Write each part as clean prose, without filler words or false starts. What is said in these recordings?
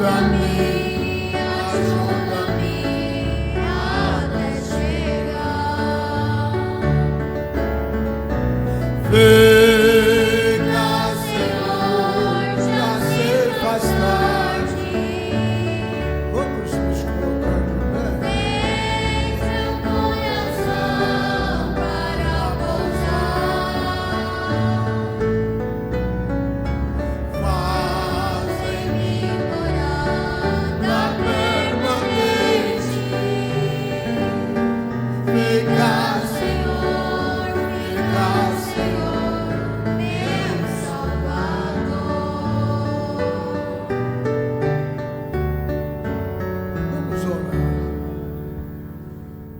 ajuda-me até chegar. Fica, Senhor, já se faz tarde. Vamos nos colocar de pé. Tens meu coração para pousar. Faz em mim morada permanente. Fica, Senhor, meu Salvador. Vamos orar.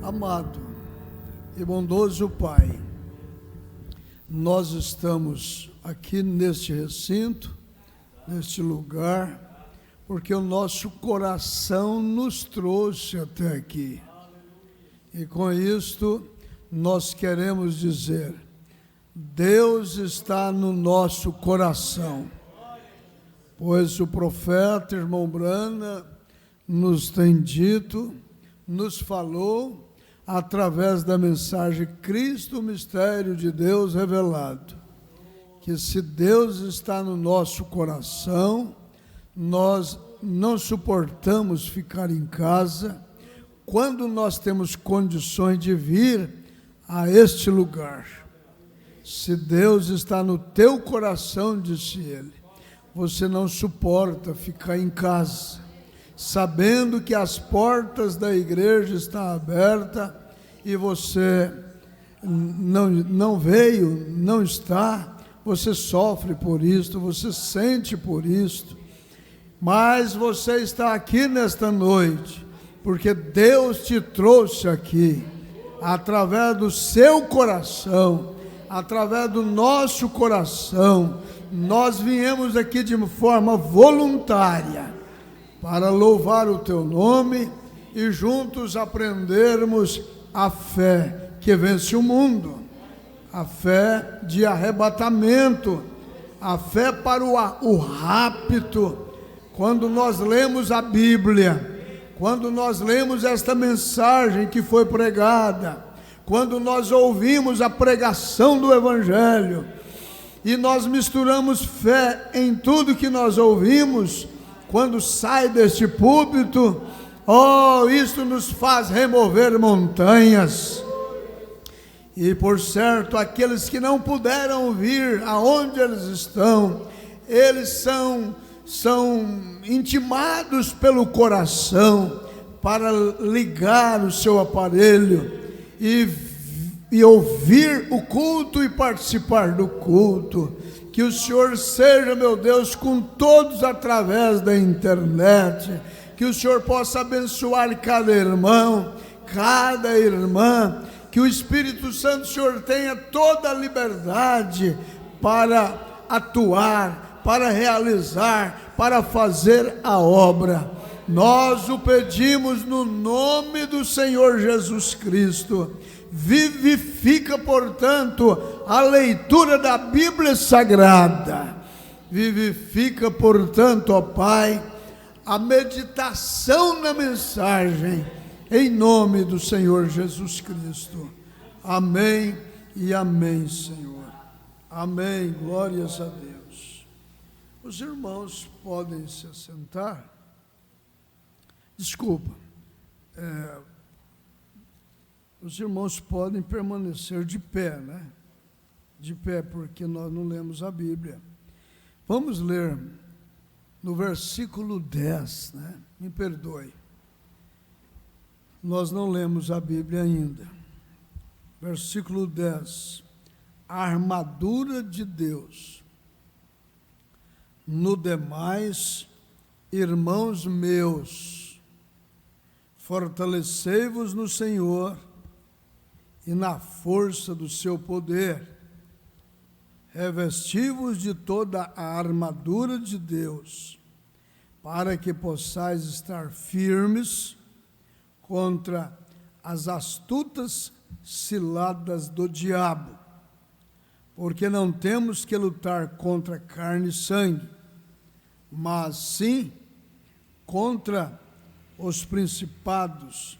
Amado e bondoso Pai, nós estamos aqui neste recinto, neste lugar, porque o nosso coração nos trouxe até aqui. E com isto, nós queremos dizer: Deus está no nosso coração. Pois o profeta, irmão Brana, nos tem dito, nos falou, através da mensagem Cristo, o mistério de Deus revelado, que se Deus está no nosso coração, nós não suportamos ficar em casa, quando nós temos condições de vir a este lugar. Se Deus está no teu coração, disse ele, você não suporta ficar em casa, sabendo que as portas da igreja estão abertas e você não veio, não está, você sofre por isto, você sente por isto, mas você está aqui nesta noite, porque Deus te trouxe aqui, através do seu coração, através do nosso coração, nós viemos aqui de forma voluntária, para louvar o teu nome e juntos aprendermos a fé que vence o mundo, a fé de arrebatamento, a fé para o rapto. Quando nós lemos a Bíblia, quando nós lemos esta mensagem que foi pregada, quando nós ouvimos a pregação do Evangelho, e nós misturamos fé em tudo que nós ouvimos, quando sai deste púlpito, isto nos faz remover montanhas. E por certo, aqueles que não puderam vir aonde eles estão, eles são intimados pelo coração para ligar o seu aparelho e ouvir o culto e participar do culto. Que o Senhor seja, meu Deus, com todos através da internet, que o Senhor possa abençoar cada irmão, cada irmã, que o Espírito Santo, o Senhor, tenha toda a liberdade para atuar, para realizar, para fazer a obra. Nós o pedimos no nome do Senhor Jesus Cristo. Vivifica, portanto, a leitura da Bíblia Sagrada. Vivifica, portanto, ó Pai, a meditação na mensagem, em nome do Senhor Jesus Cristo. Amém e amém, Senhor. Amém, glórias a Deus. Os irmãos podem se assentar. Desculpa, os irmãos podem permanecer de pé, né? De pé, porque nós não lemos a Bíblia. Vamos ler no versículo 10, né? Me perdoe. Nós não lemos a Bíblia ainda. Versículo 10. A armadura de Deus. No demais, irmãos meus, fortalecei-vos no Senhor e na força do seu poder. Revesti-vos de toda a armadura de Deus, para que possais estar firmes contra as astutas ciladas do diabo. Porque não temos que lutar contra carne e sangue, mas sim contra os principados,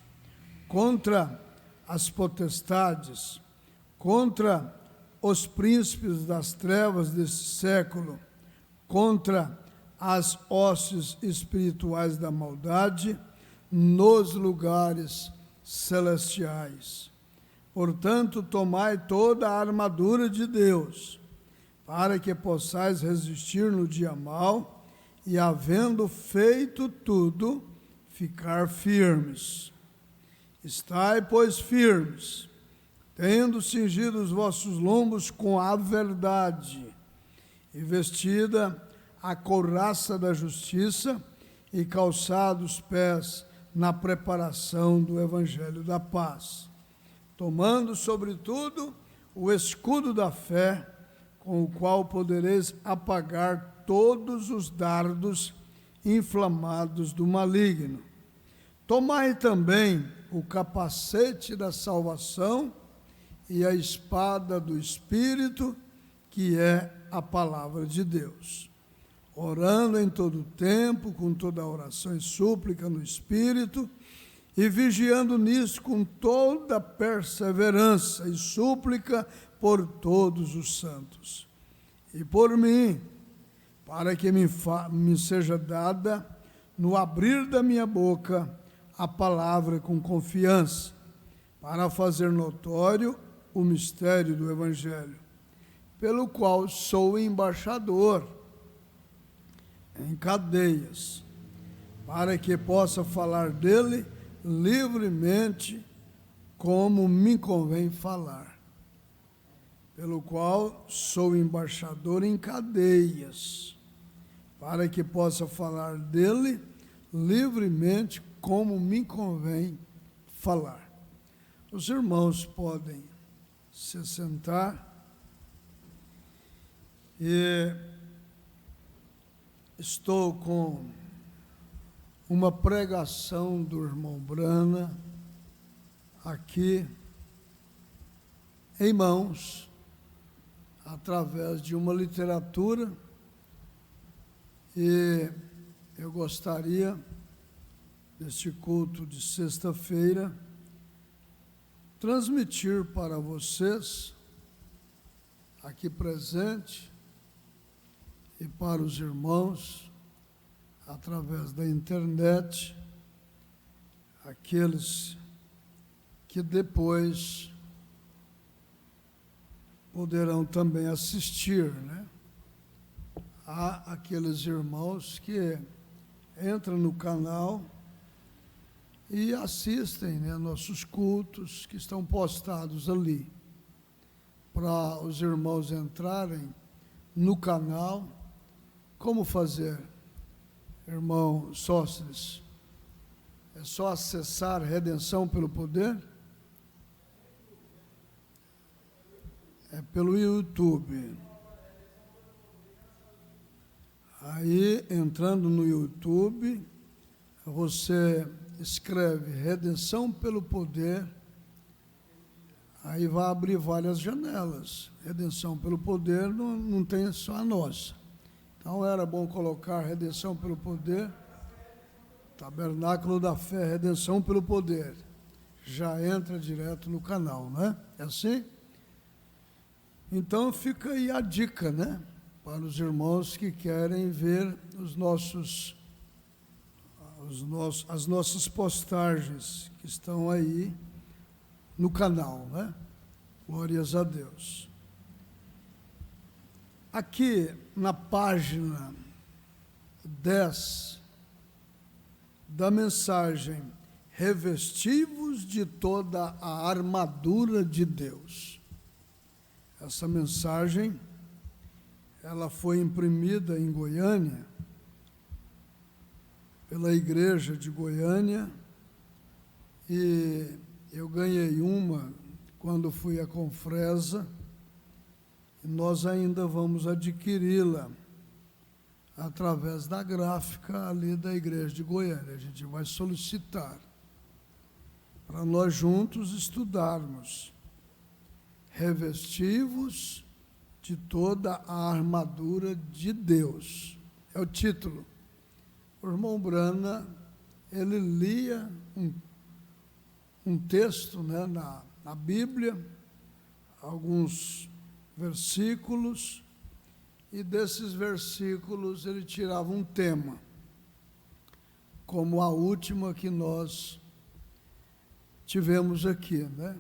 contra as potestades, contra os príncipes das trevas desse século, contra as hostes espirituais da maldade nos lugares celestiais. Portanto, tomai toda a armadura de Deus, para que possais resistir no dia mau e, havendo feito tudo, ficar firmes. Estai, pois, firmes, tendo cingido os vossos lombos com a verdade, e vestida a couraça da justiça, e calçados os pés na preparação do evangelho da paz, tomando, sobretudo, o escudo da fé, com o qual podereis apagar todos os dardos inflamados do maligno. Tomai também o capacete da salvação e a espada do Espírito, que é a palavra de Deus, orando em todo o tempo, com toda oração e súplica no Espírito, e vigiando nisso com toda perseverança e súplica por todos os santos. E por mim, para que me seja dada, no abrir da minha boca, a palavra com confiança, para fazer notório o mistério do Evangelho, pelo qual sou embaixador em cadeias, para que possa falar dele livremente, como me convém falar. Pelo qual sou embaixador em cadeias, para que possa falar dele livremente, como me convém falar. Os irmãos podem se sentar. E estou com uma pregação do irmão Brana aqui em mãos, através de uma literatura, e eu gostaria, neste culto de sexta-feira, transmitir para vocês, aqui presente, e para os irmãos, através da internet, aqueles que depois poderão também assistir, né? Há aqueles irmãos que entram no canal e assistem, né, nossos cultos que estão postados ali. Para os irmãos entrarem no canal, como fazer, irmão Sóstenes? É só acessar Redenção pelo Poder? É pelo YouTube. Aí, entrando no YouTube, você escreve Redenção pelo Poder, aí vai abrir várias janelas. Redenção pelo Poder não tem só a nossa. Então era bom colocar Redenção pelo Poder, Tabernáculo da Fé, Redenção pelo Poder. Já entra direto no canal, né? É assim? Então fica aí a dica, né? Para os irmãos que querem ver as nossas postagens que estão aí no canal, né? Glórias a Deus. Aqui na página 10 da mensagem Revestivos de toda a armadura de Deus. Essa mensagem, ela foi imprimida em Goiânia, pela igreja de Goiânia, e eu ganhei uma quando fui à Confresa, e nós ainda vamos adquiri-la através da gráfica ali da igreja de Goiânia. A gente vai solicitar para nós juntos estudarmos Revestivos de toda a armadura de Deus. É o título o irmão Brana, ele lia um texto, né, na Bíblia, alguns versículos, e desses versículos ele tirava um tema, como a última que nós tivemos aqui, né?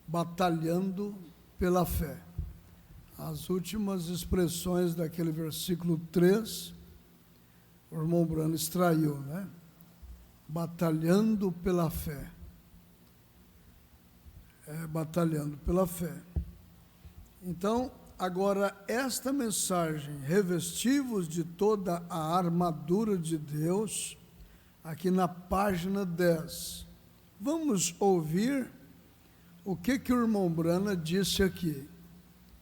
Batalhando pela fé. As últimas expressões daquele versículo 3, o irmão Brana extraiu, né? Batalhando pela fé. Batalhando pela fé. Então, agora, esta mensagem, revestivos de toda a armadura de Deus, aqui na página 10. Vamos ouvir o que o irmão Brana disse aqui.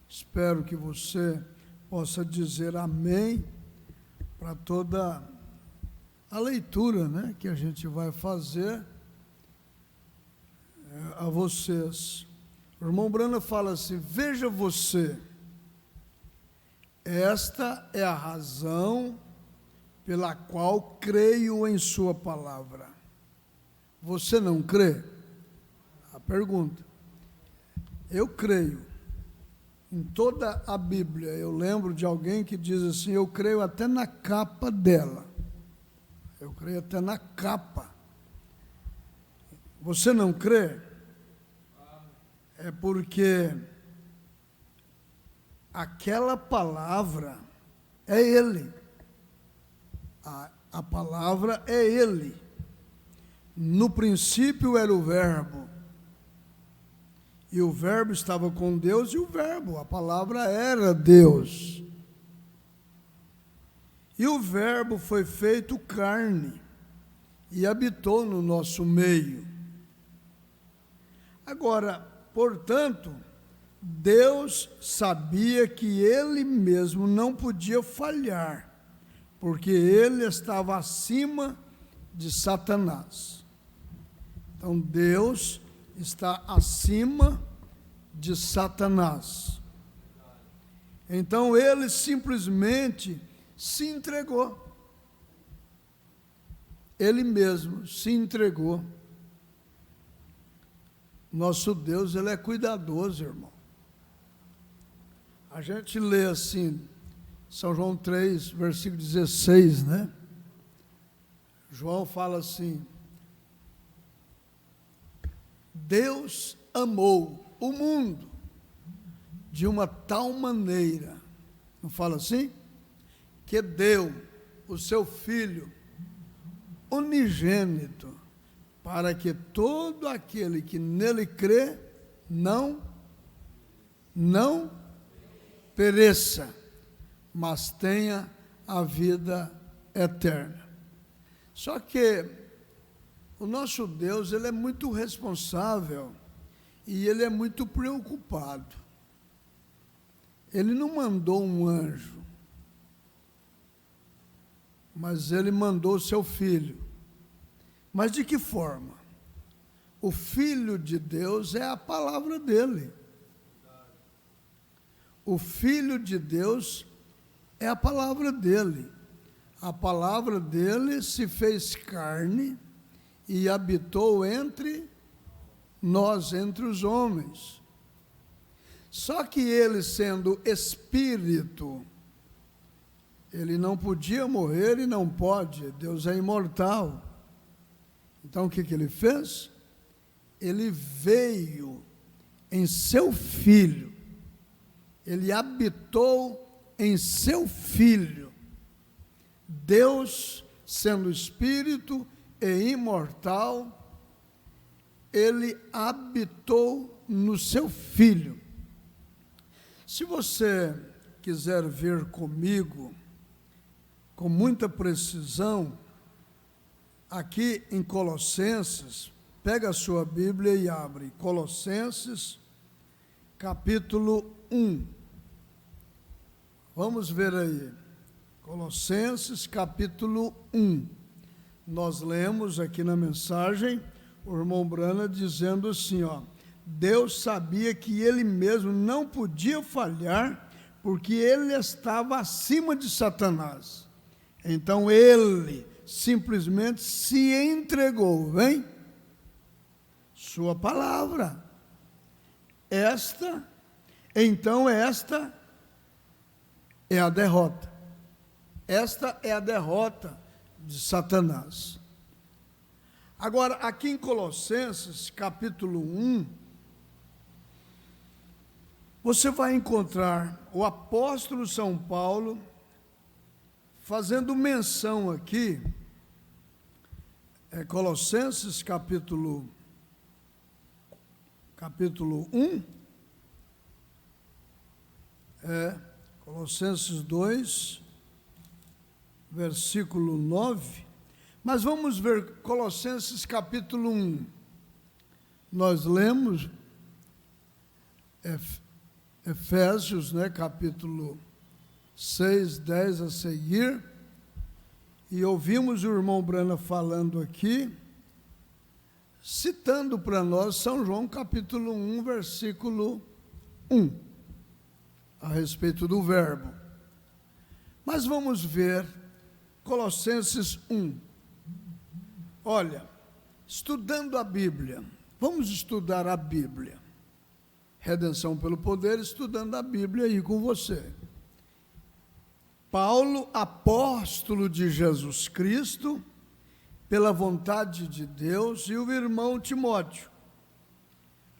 Espero que você possa dizer amém para toda a leitura, né, que a gente vai fazer a vocês. O irmão Brana fala assim: veja você, esta é a razão pela qual creio em sua palavra. Você não crê? A pergunta. Eu creio. Em toda a Bíblia, eu lembro de alguém que diz assim: eu creio até na capa dela. Eu creio até na capa. Você não crê? É porque aquela palavra é Ele. A palavra é Ele. No princípio era o Verbo. E o Verbo estava com Deus, e o Verbo, a palavra era Deus. E o Verbo foi feito carne e habitou no nosso meio. Agora, portanto, Deus sabia que Ele mesmo não podia falhar, porque Ele estava acima de Satanás. Então, Deus está acima de Satanás. Então ele simplesmente se entregou. Ele mesmo se entregou. Nosso Deus, ele é cuidadoso, irmão. A gente lê assim, São João 3, versículo 16, né? João fala assim: Deus amou o mundo de uma tal maneira, não fala assim? Que deu o seu Filho unigênito, para que todo aquele que nele crê não pereça, mas tenha a vida eterna. Só que o nosso Deus, ele é muito responsável e ele é muito preocupado. Ele não mandou um anjo, mas ele mandou o seu Filho. Mas de que forma? O Filho de Deus é a palavra dele. O Filho de Deus é a palavra dele. A palavra dele se fez carne e habitou entre nós, entre os homens. Só que ele, sendo espírito, ele não podia morrer e não pode. Deus é imortal. Então o que ele fez? Ele veio em seu Filho. Ele habitou em seu Filho. Deus, sendo espírito e imortal, ele habitou no seu Filho. Se você quiser ver comigo, com muita precisão, aqui em Colossenses, pega a sua Bíblia e abre, Colossenses, capítulo 1. Vamos ver aí, Colossenses, capítulo 1. Nós lemos aqui na mensagem, o irmão Brana dizendo assim, ó: Deus sabia que ele mesmo não podia falhar, porque ele estava acima de Satanás. Então ele simplesmente se entregou, vem? Sua palavra. Esta é a derrota. Esta é a derrota de Satanás. Agora, aqui em Colossenses, capítulo 1, você vai encontrar o apóstolo São Paulo fazendo menção aqui, Colossenses capítulo 1, Colossenses 2, versículo 9, mas vamos ver Colossenses capítulo 1, nós lemos Efésios, capítulo 6, 10 a seguir, e ouvimos o irmão Brana falando aqui, citando para nós São João capítulo 1, versículo 1, a respeito do verbo. Mas vamos ver Colossenses 1. Olha, estudando a Bíblia, vamos estudar a Bíblia. Redenção pelo poder, estudando a Bíblia aí com você. Paulo, apóstolo de Jesus Cristo, pela vontade de Deus, e o irmão Timóteo,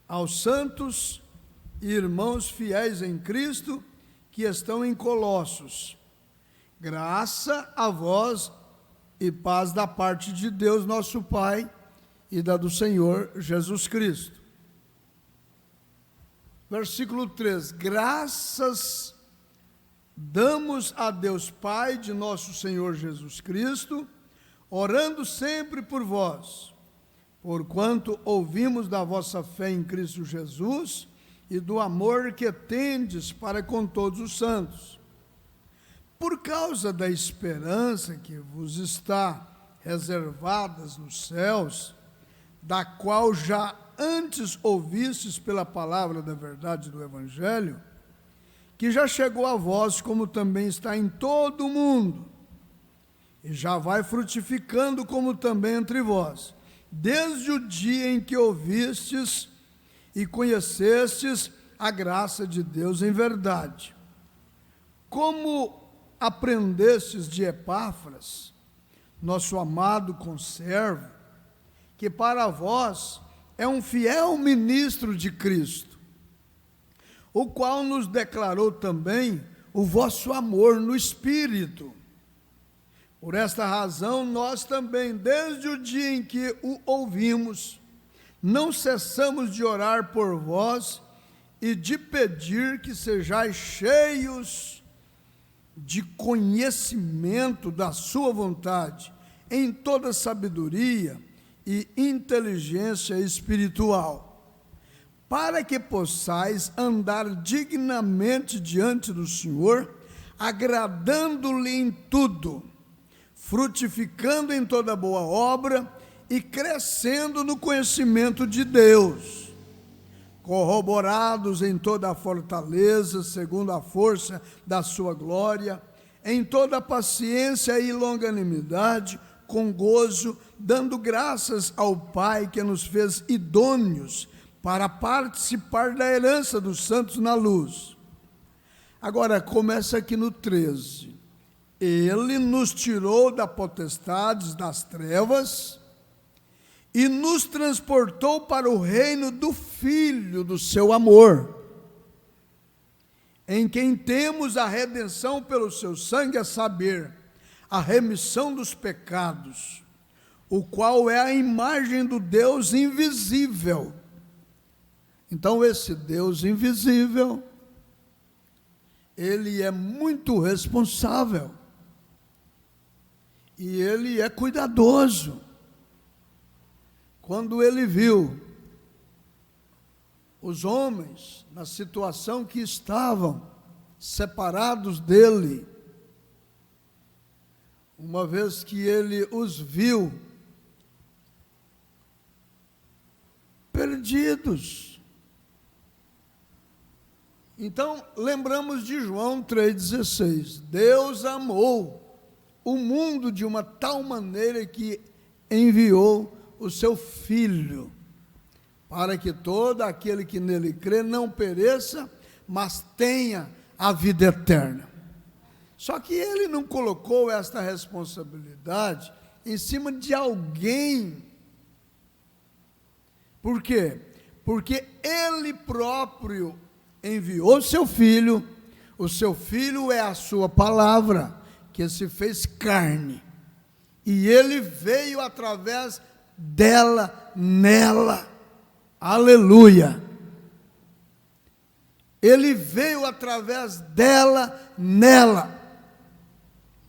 aos santos e irmãos fiéis em Cristo, que estão em Colossos, graça a vós e paz da parte de Deus nosso Pai e da do Senhor Jesus Cristo. Versículo 3, graças damos a Deus Pai de nosso Senhor Jesus Cristo, orando sempre por vós, porquanto ouvimos da vossa fé em Cristo Jesus e do amor que tendes para com todos os santos, por causa da esperança que vos está reservadas nos céus, da qual já antes ouvistes pela palavra da verdade do Evangelho, que já chegou a vós, como também está em todo o mundo, e já vai frutificando como também entre vós, desde o dia em que ouvistes e conhecestes a graça de Deus em verdade. Como aprendestes de Epáfras, nosso amado conservo, que para vós é um fiel ministro de Cristo, o qual nos declarou também o vosso amor no Espírito. Por esta razão, nós também, desde o dia em que o ouvimos, não cessamos de orar por vós e de pedir que sejais cheios de conhecimento da sua vontade, em toda sabedoria e inteligência espiritual, para que possais andar dignamente diante do Senhor, agradando-lhe em tudo, frutificando em toda boa obra e crescendo no conhecimento de Deus, corroborados em toda a fortaleza, segundo a força da sua glória, em toda paciência e longanimidade, com gozo, dando graças ao Pai que nos fez idôneos para participar da herança dos santos na luz. Agora, começa aqui no 13. Ele nos tirou da potestade das trevas e nos transportou para o reino do Filho do seu amor, em quem temos a redenção pelo seu sangue, a saber, a remissão dos pecados, o qual é a imagem do Deus invisível. Então, esse Deus invisível, ele é muito responsável, e ele é cuidadoso. Quando ele viu os homens na situação que estavam, separados dele, uma vez que ele os viu perdidos. Então, lembramos de João 3,16. Deus amou o mundo de uma tal maneira que enviou o seu Filho, para que todo aquele que nele crê não pereça, mas tenha a vida eterna. Só que ele não colocou esta responsabilidade em cima de alguém. Por quê? Porque ele próprio enviou o seu filho é a sua palavra, que se fez carne, e ele veio através dela, nela, aleluia, ele veio através dela, nela,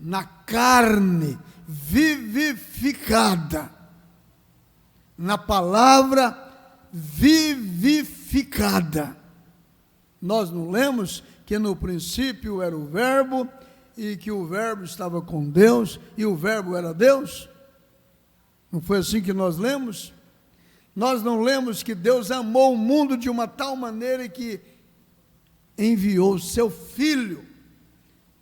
na carne vivificada, na palavra vivificada. Nós não lemos que no princípio era o Verbo, e que o Verbo estava com Deus, e o Verbo era Deus? Não foi assim que nós lemos? Nós não lemos que Deus amou o mundo de uma tal maneira que enviou o seu Filho,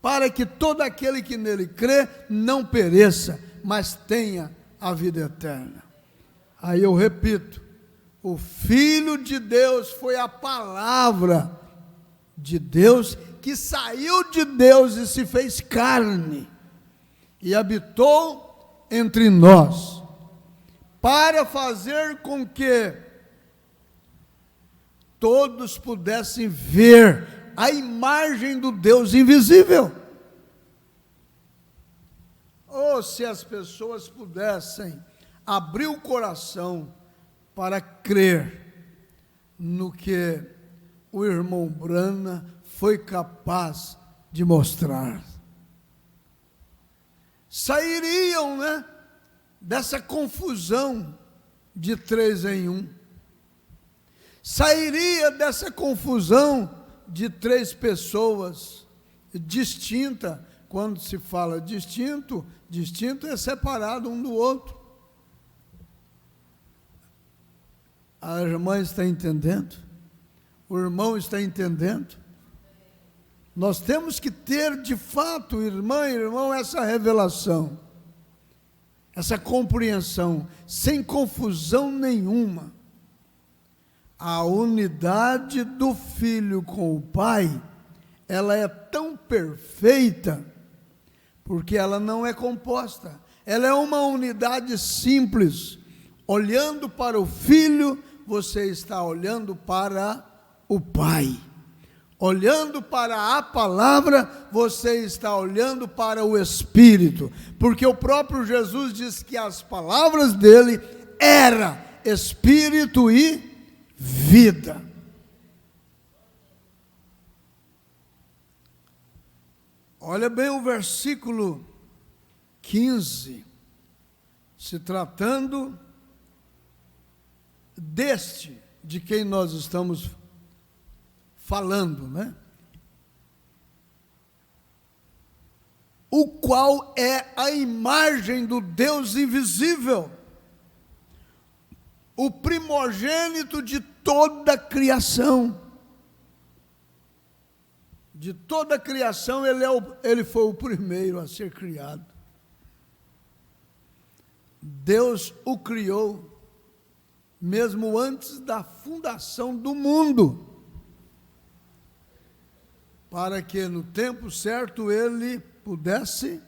para que todo aquele que nele crê não pereça, mas tenha a vida eterna. Aí eu repito, o Filho de Deus foi a palavra de Deus, que saiu de Deus e se fez carne, e habitou entre nós, para fazer com que todos pudessem ver a imagem do Deus invisível. Ou se as pessoas pudessem abrir o coração para crer no que o irmão Brana foi capaz de mostrar. Sairiam, dessa confusão de 3 em 1. Sairia dessa confusão de 3 pessoas distintas. Quando se fala distinto é separado um do outro. A irmã está entendendo? O irmão está entendendo? Nós temos que ter de fato, irmã e irmão, essa revelação, essa compreensão, sem confusão nenhuma. A unidade do Filho com o Pai, ela é tão perfeita, porque ela não é composta, ela é uma unidade simples. Olhando para o Filho, você está olhando para o Pai. Olhando para a palavra, você está olhando para o Espírito, porque o próprio Jesus diz que as palavras dele era Espírito e vida. Olha bem o versículo 15, se tratando deste de quem nós estamos falando, o qual é a imagem do Deus invisível, o primogênito de toda a criação. De toda a criação, ele foi o primeiro a ser criado. Deus o criou, mesmo antes da fundação do mundo, para que no tempo certo ele pudesse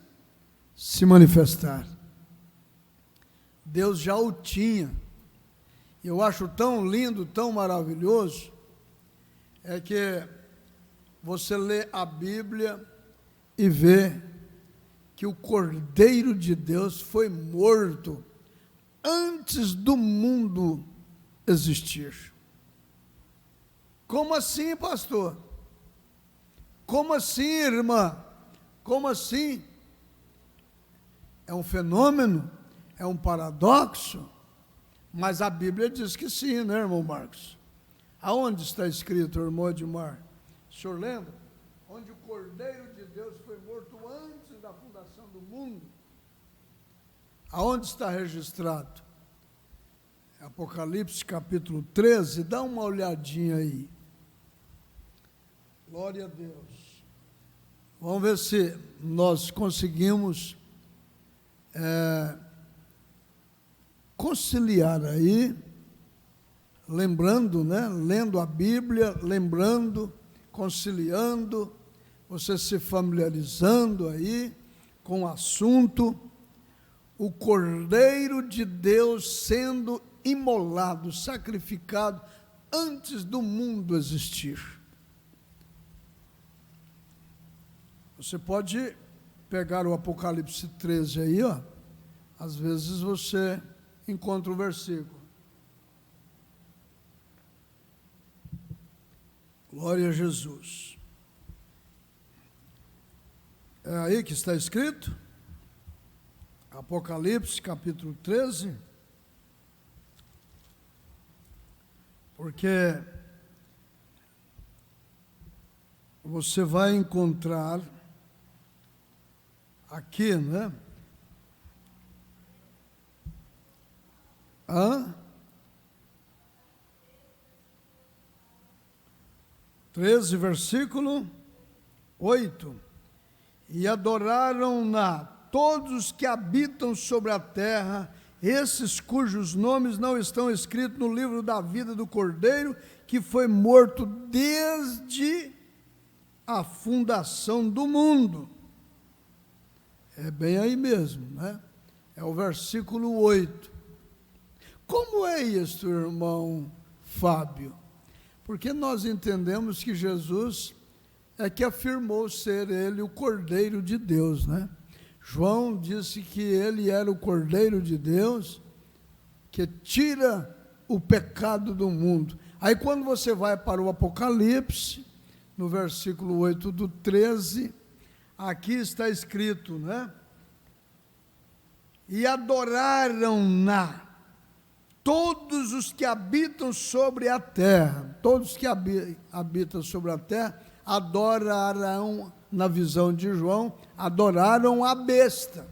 se manifestar. Deus já o tinha. Eu acho tão lindo, tão maravilhoso, é que você lê a Bíblia e vê que o Cordeiro de Deus foi morto antes do mundo existir. Como assim, pastor? Como assim, irmã? Como assim? É um fenômeno? É um paradoxo? Mas a Bíblia diz que sim, irmão Marcos? Aonde está escrito, irmão Edmar? O senhor lembra? Onde o Cordeiro de Deus foi morto antes da fundação do mundo. Aonde está registrado? Apocalipse capítulo 13, dá uma olhadinha aí. Glória a Deus. Vamos ver se nós conseguimos conciliar aí, lembrando, né? Lendo a Bíblia, lembrando, conciliando, você se familiarizando aí com o assunto, o Cordeiro de Deus sendo imolado, sacrificado antes do mundo existir. Você pode pegar o Apocalipse 13 aí, ó. Às vezes você encontra o versículo. Glória a Jesus. É aí que está escrito? Apocalipse capítulo 13. Porque você vai encontrar aqui, né? 13, versículo 8. E adoraram-na todos os que habitam sobre a terra, esses cujos nomes não estão escritos no livro da vida do Cordeiro, que foi morto desde a fundação do mundo. É bem aí mesmo, né? É o versículo 8. Como é isso, irmão Fábio? Porque nós entendemos que Jesus é que afirmou ser ele o Cordeiro de Deus, né? João disse que ele era o Cordeiro de Deus que tira o pecado do mundo. Aí quando você vai para o Apocalipse, no versículo 8 do 13, aqui está escrito, né? E adoraram-na todos os que habitam sobre a terra. Todos que habitam sobre a terra adorarão, na visão de João, adoraram a besta.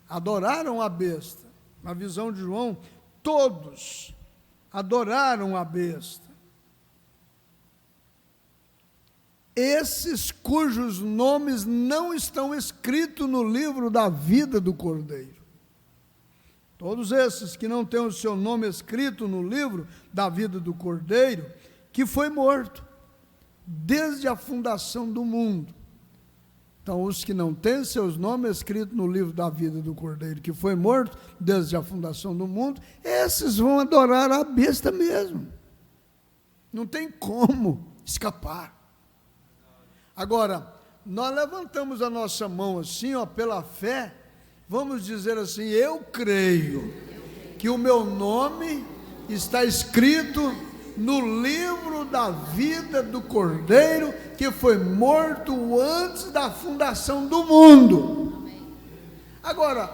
Adoraram a besta. Na visão de João, todos adoraram a besta. Esses cujos nomes não estão escritos no livro da vida do Cordeiro. Todos esses que não têm o seu nome escrito no livro da vida do Cordeiro, que foi morto desde a fundação do mundo. Então, os que não têm seus nomes escritos no livro da vida do Cordeiro, que foi morto desde a fundação do mundo, esses vão adorar a besta mesmo. Não tem como escapar. Agora, nós levantamos a nossa mão assim, ó, pela fé, vamos dizer assim, eu creio que o meu nome está escrito no livro da vida do Cordeiro, que foi morto antes da fundação do mundo. Agora,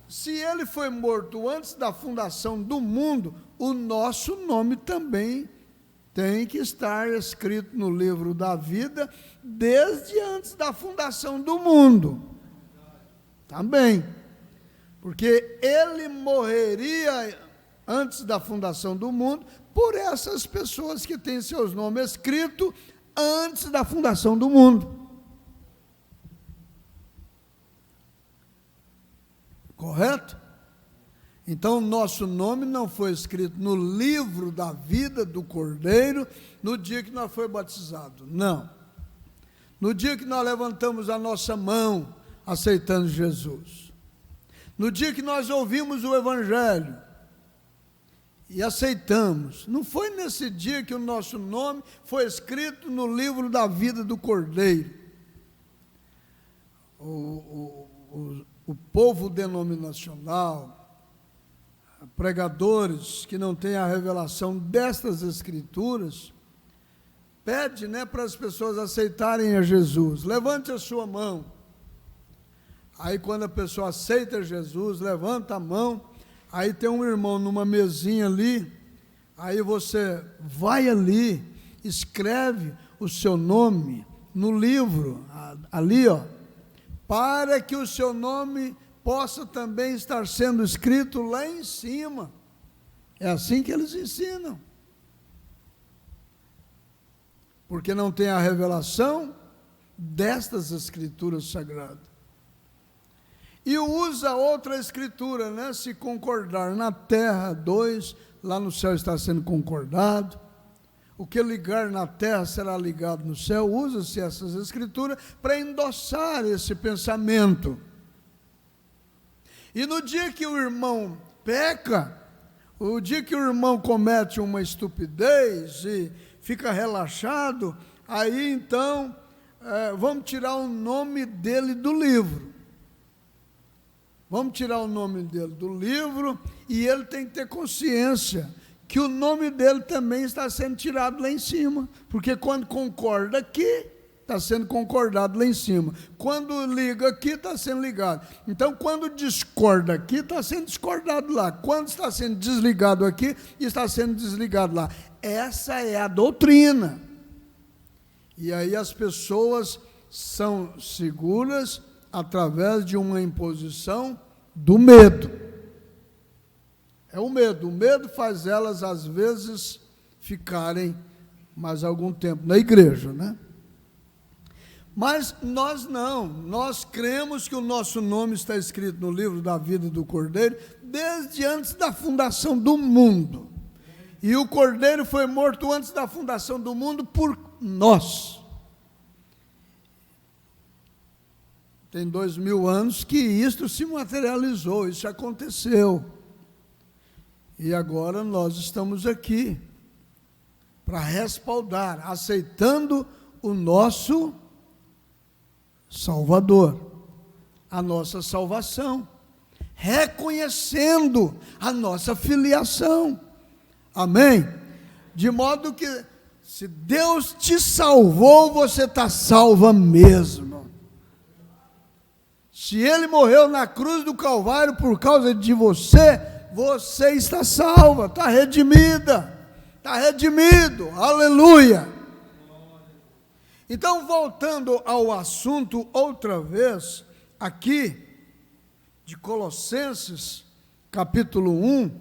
se ele foi morto antes da fundação do mundo, o nosso nome também tem que estar escrito no livro da vida desde antes da fundação do mundo. Também. Porque ele morreria antes da fundação do mundo por essas pessoas que têm seus nomes escritos antes da fundação do mundo. Correto? Então, nosso nome não foi escrito no livro da vida do Cordeiro no dia que nós fomos batizados. Não. No dia que nós levantamos a nossa mão aceitando Jesus. No dia que nós ouvimos o Evangelho e aceitamos. Não foi nesse dia que o nosso nome foi escrito no livro da vida do Cordeiro. O povo denominacional, pregadores que não têm a revelação destas Escrituras, pede, né, para as pessoas aceitarem a Jesus. Levante a sua mão. Aí quando a pessoa aceita Jesus, levanta a mão, aí tem um irmão numa mesinha ali, aí você vai ali, escreve o seu nome no livro, ali, ó, para que o seu nome possa também estar sendo escrito lá em cima. É assim que eles ensinam. Porque não tem a revelação destas Escrituras Sagradas. E usa outra escritura, né? Se concordar na terra, 2, lá no céu está sendo concordado. O que ligar na terra será ligado no céu. Usa-se essas escrituras para endossar esse pensamento. E no dia que o irmão peca, o dia que o irmão comete uma estupidez e fica relaxado, aí então vamos tirar o nome dele do livro. Vamos tirar o nome dele do livro e ele tem que ter consciência que o nome dele também está sendo tirado lá em cima. Porque quando concorda aqui, está sendo concordado lá em cima. Quando liga aqui, está sendo ligado. Então, quando discorda aqui, está sendo discordado lá. Quando está sendo desligado aqui, está sendo desligado lá. Essa é a doutrina. E aí as pessoas são seguras através de uma imposição do medo. É o medo. O medo faz elas, às vezes, ficarem mais algum tempo na igreja, né? Mas nós não. Nós cremos que o nosso nome está escrito no livro da vida do Cordeiro desde antes da fundação do mundo. E o Cordeiro foi morto antes da fundação do mundo por nós. Tem 2000 anos que isto se materializou, isso aconteceu. E agora nós estamos aqui para respaldar, aceitando o nosso Salvador, a nossa salvação, reconhecendo a nossa filiação. Amém? De modo que, se Deus te salvou, você está salva mesmo. Se Ele morreu na cruz do Calvário por causa de você, você está salva, está redimida, está redimido, aleluia. Então, voltando ao assunto outra vez, aqui, de Colossenses, capítulo 1,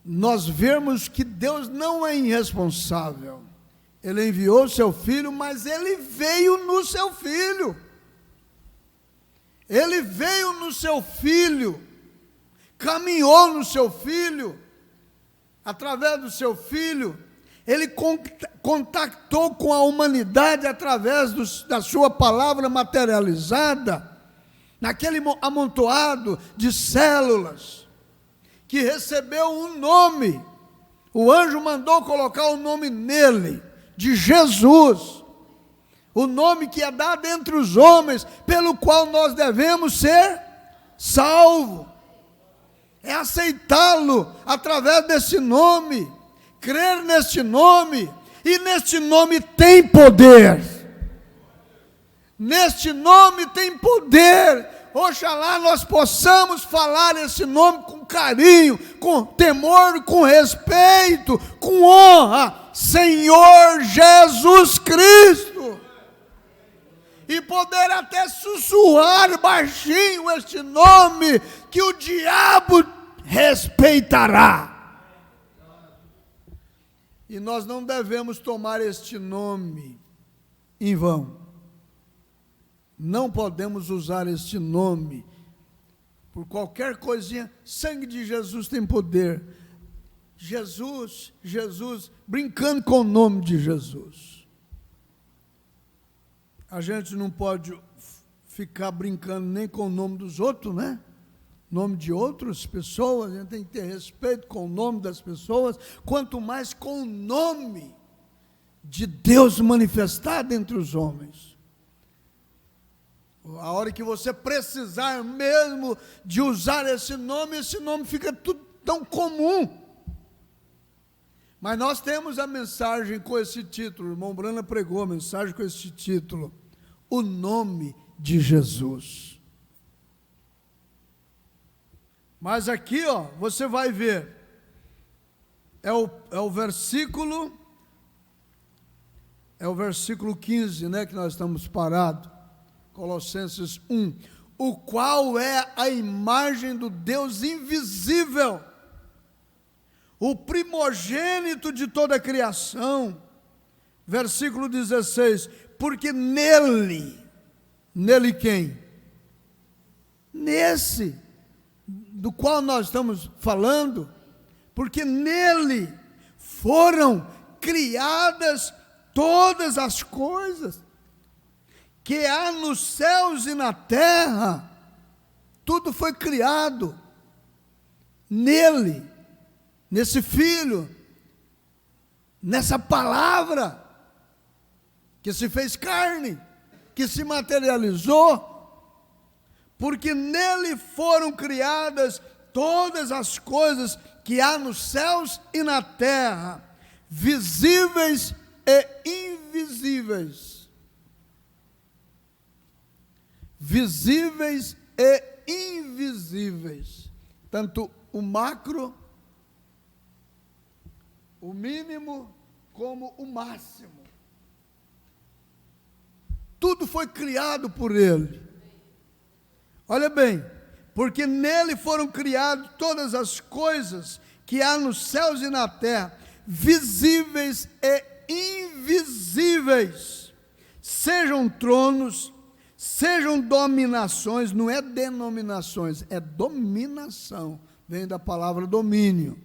nós vemos que Deus não é irresponsável. Ele enviou o seu Filho, mas Ele veio no seu Filho. Ele veio no seu Filho, caminhou no seu Filho, através do seu Filho, Ele contactou com a humanidade através da sua palavra materializada, naquele amontoado de células, que recebeu um nome. O anjo mandou colocar o nome nele, de Jesus, o nome que é dado entre os homens, pelo qual nós devemos ser salvos. É aceitá-lo através desse nome, crer neste nome, e neste nome tem poder. Neste nome tem poder. Oxalá nós possamos falar esse nome com carinho, com temor, com respeito, com honra. Senhor Jesus Cristo. E poder até sussurrar baixinho este nome, que o diabo respeitará. E nós não devemos tomar este nome em vão. Não podemos usar este nome por qualquer coisinha. Sangue de Jesus tem poder. Jesus, brincando com o nome de Jesus. A gente não pode ficar brincando nem com o nome dos outros, né? Nome de outras pessoas, a gente tem que ter respeito com o nome das pessoas, quanto mais com o nome de Deus manifestado entre os homens. A hora que você precisar mesmo de usar esse nome fica tudo tão comum. Mas nós temos a mensagem com esse título, o irmão Brana pregou a mensagem com esse título, o nome de Jesus. Mas aqui, você vai ver, é o versículo 15, né, que nós estamos parados, Colossenses 1, o qual é a imagem do Deus invisível, o primogênito de toda a criação, versículo 16, porque nele Nele quem? Nesse do qual nós estamos falando, porque nele foram criadas todas as coisas que há nos céus e na terra. Tudo foi criado nele, nesse Filho, nessa palavra que se fez carne, que se materializou, porque nele foram criadas todas as coisas que há nos céus e na terra, visíveis e invisíveis. Visíveis e invisíveis. Tanto o macro, o mínimo, como o máximo. Tudo foi criado por Ele. Olha bem, porque nele foram criadas todas as coisas que há nos céus e na terra, visíveis e invisíveis, sejam tronos, sejam dominações, não é denominações, é dominação, vem da palavra domínio.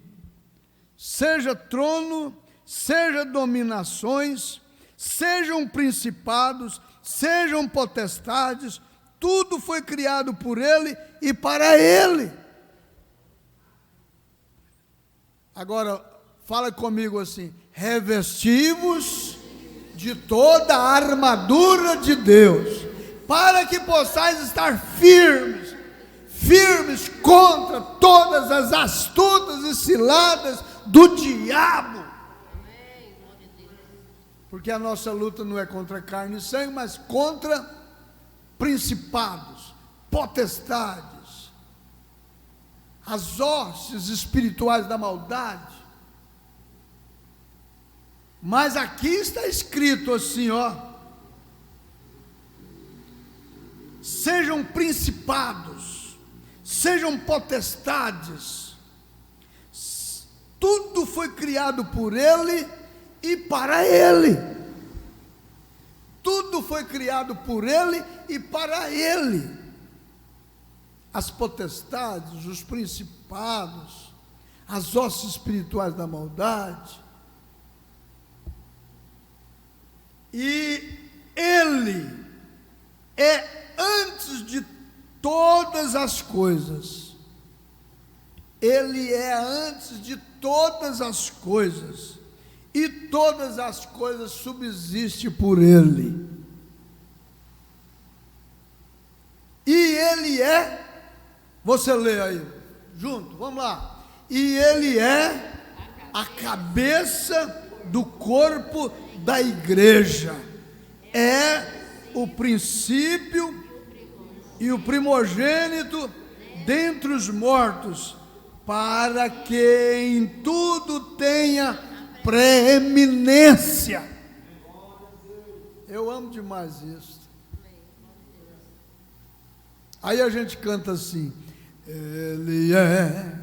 Seja trono, seja dominações, sejam principados, sejam potestades, tudo foi criado por Ele e para Ele. Agora, fala comigo assim: revesti-vos de toda a armadura de Deus, para que possais estar firmes, firmes contra todas as astutas e ciladas do diabo. Porque a nossa luta não é contra carne e sangue, mas contra principados, potestades, as hostes espirituais da maldade. Mas aqui está escrito assim, ó: sejam principados, sejam potestades, tudo foi criado por Ele e para Ele. Tudo foi criado por Ele e para Ele. As potestades, os principados, as hostes espirituais da maldade. E Ele é antes de todas as coisas. Ele é antes de todas as coisas. E todas as coisas subsistem por Ele. E Ele é, você lê aí, junto, vamos lá. E Ele é a cabeça do corpo da igreja. É o princípio e o primogênito dentre os mortos, para que em tudo tenha preeminência. Eu amo demais isso. Aí a gente canta assim: Ele é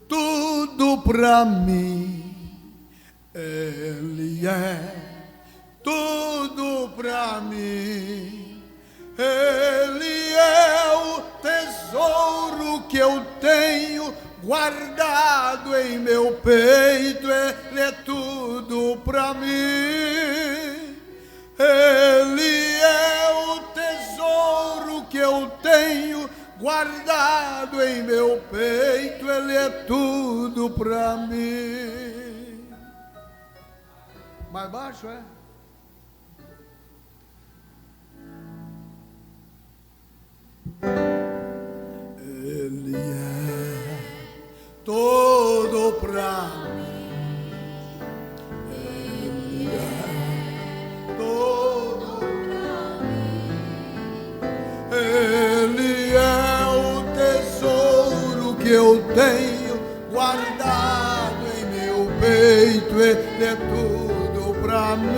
tudo para mim, Ele é tudo para mim, Ele é o tesouro que eu tenho guardado em meu peito, Ele é tudo para mim. Ele é o tesouro que eu tenho guardado em meu peito, Ele é tudo para mim. Mais baixo, é? Ele é todo pra mim, Ele é todo pra mim, Ele é o tesouro que eu tenho guardado em meu peito, Ele é tudo pra mim,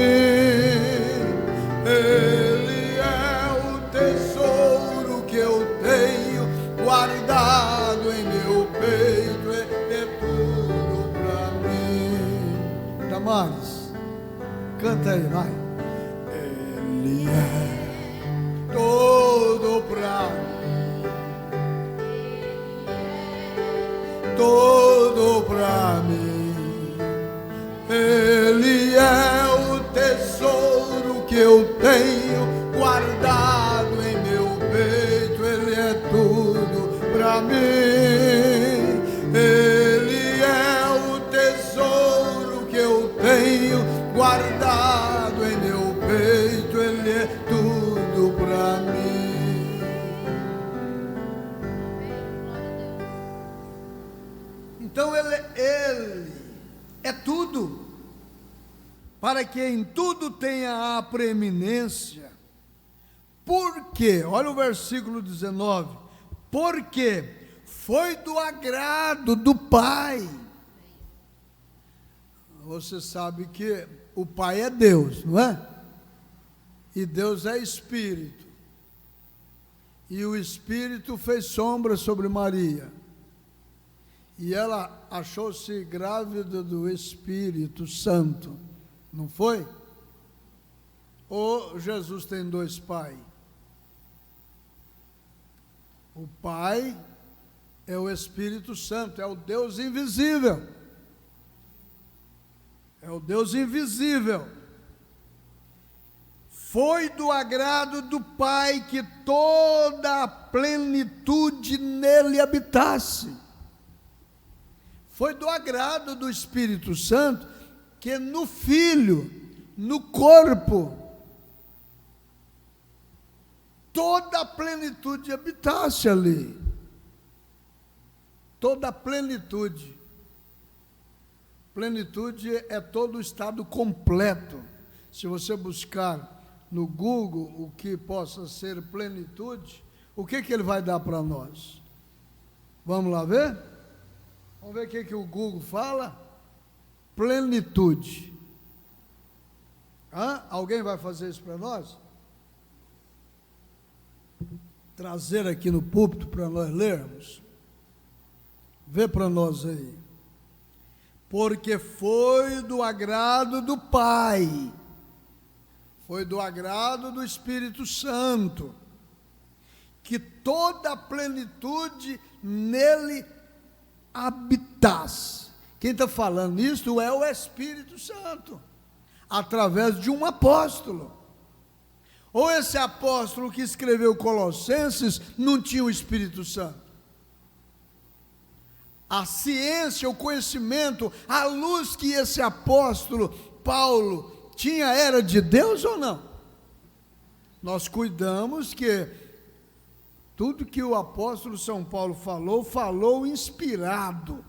Ele é o tesouro que eu tenho guardado em meu peito, é tudo pra mim. Damares, canta aí, vai. Ele é todo tudo para mim. Ele é o tesouro que eu tenho guardado em meu peito. Ele é tudo para mim. Ele é o tesouro que eu tenho guardado em meu peito. Ele é tudo para mim. Então ele é tudo, para que em tudo tenha a preeminência. Por quê? Olha o versículo 19. Porque foi do agrado do Pai. Você sabe que o Pai é Deus, não é? E Deus é Espírito. E o Espírito fez sombra sobre Maria. E ela achou-se grávida do Espírito Santo, não foi? Ou Jesus tem dois pais? O Pai é o Espírito Santo, é o Deus invisível. É o Deus invisível. Foi do agrado do Pai que toda a plenitude nele habitasse. Foi do agrado do Espírito Santo que no Filho, no corpo, toda a plenitude habitasse ali. Toda a plenitude. Plenitude é todo o estado completo. Se você buscar no Google o que possa ser plenitude, o que ele vai dar para nós? Vamos lá ver? Vamos ver o que o Google fala? Plenitude. Alguém vai fazer isso para nós? Trazer aqui no púlpito para nós lermos? Vê para nós aí. Porque foi do agrado do Pai, foi do agrado do Espírito Santo, que toda a plenitude nele habitasse. Quem está falando isso é o Espírito Santo, através de um apóstolo. Ou esse apóstolo que escreveu Colossenses não tinha o Espírito Santo? A ciência, o conhecimento, a luz que esse apóstolo Paulo tinha era de Deus ou não? Nós cuidamos que tudo que o apóstolo São Paulo falou inspirado,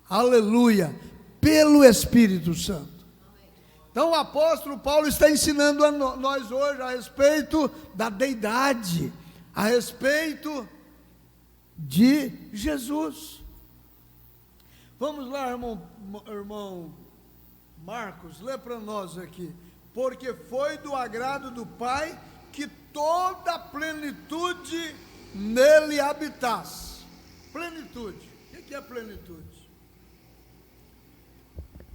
aleluia, pelo Espírito Santo. Então o apóstolo Paulo está ensinando a nós hoje a respeito da deidade, a respeito de Jesus. Vamos lá, irmão Marcos, lê para nós aqui. Porque foi do agrado do Pai que toda a plenitude nele habitasse. Plenitude. O que é plenitude?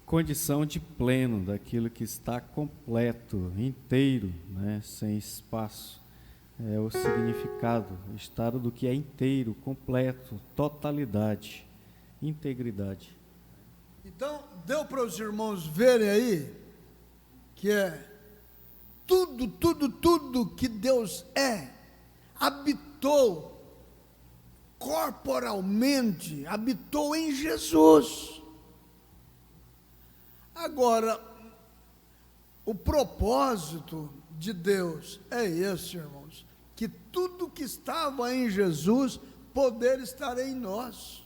Condição de pleno, daquilo que está completo, inteiro, né, sem espaço. É o significado, o estado do que é inteiro, completo, totalidade, integridade. Então, deu para os irmãos verem aí que é tudo que Deus habitou corporalmente, habitou em Jesus. Agora, o propósito de Deus é esse, irmãos, que tudo que estava em Jesus poder estar em nós.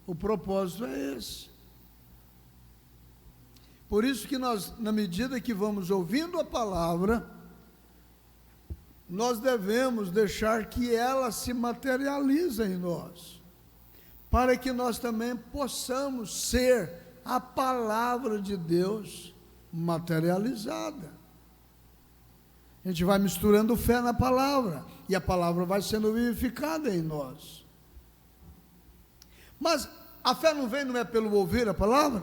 O propósito é esse. Por isso que nós, na medida que vamos ouvindo a palavra, nós devemos deixar que ela se materialize em nós, para que nós também possamos ser a palavra de Deus materializada. A gente vai misturando fé na palavra, e a palavra vai sendo vivificada em nós. Mas a fé não é pelo ouvir a palavra?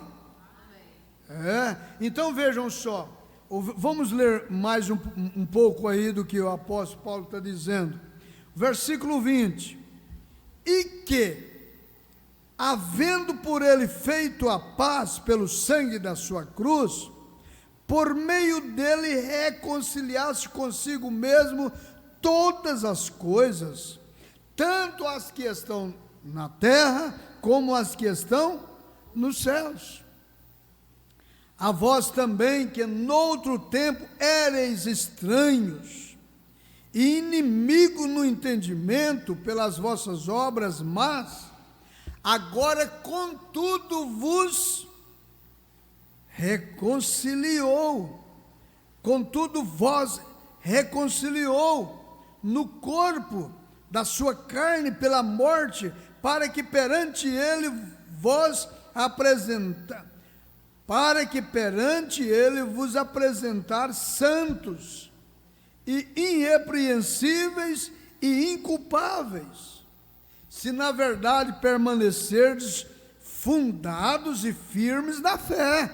Então vejam só, vamos ler mais um pouco aí do que o apóstolo Paulo está dizendo. Versículo 20. E que havendo por ele feito a paz pelo sangue da sua cruz, por meio dele reconciliasse consigo mesmo todas as coisas, tanto as que estão na terra, como as que estão nos céus. A vós também, que noutro tempo éreis estranhos, e inimigo no entendimento pelas vossas obras más, agora contudo vos reconciliou, contudo vós reconciliou no corpo da sua carne pela morte, para que perante ele vos apresentar santos e irrepreensíveis e inculpáveis, se na verdade permanecerdes fundados e firmes na fé,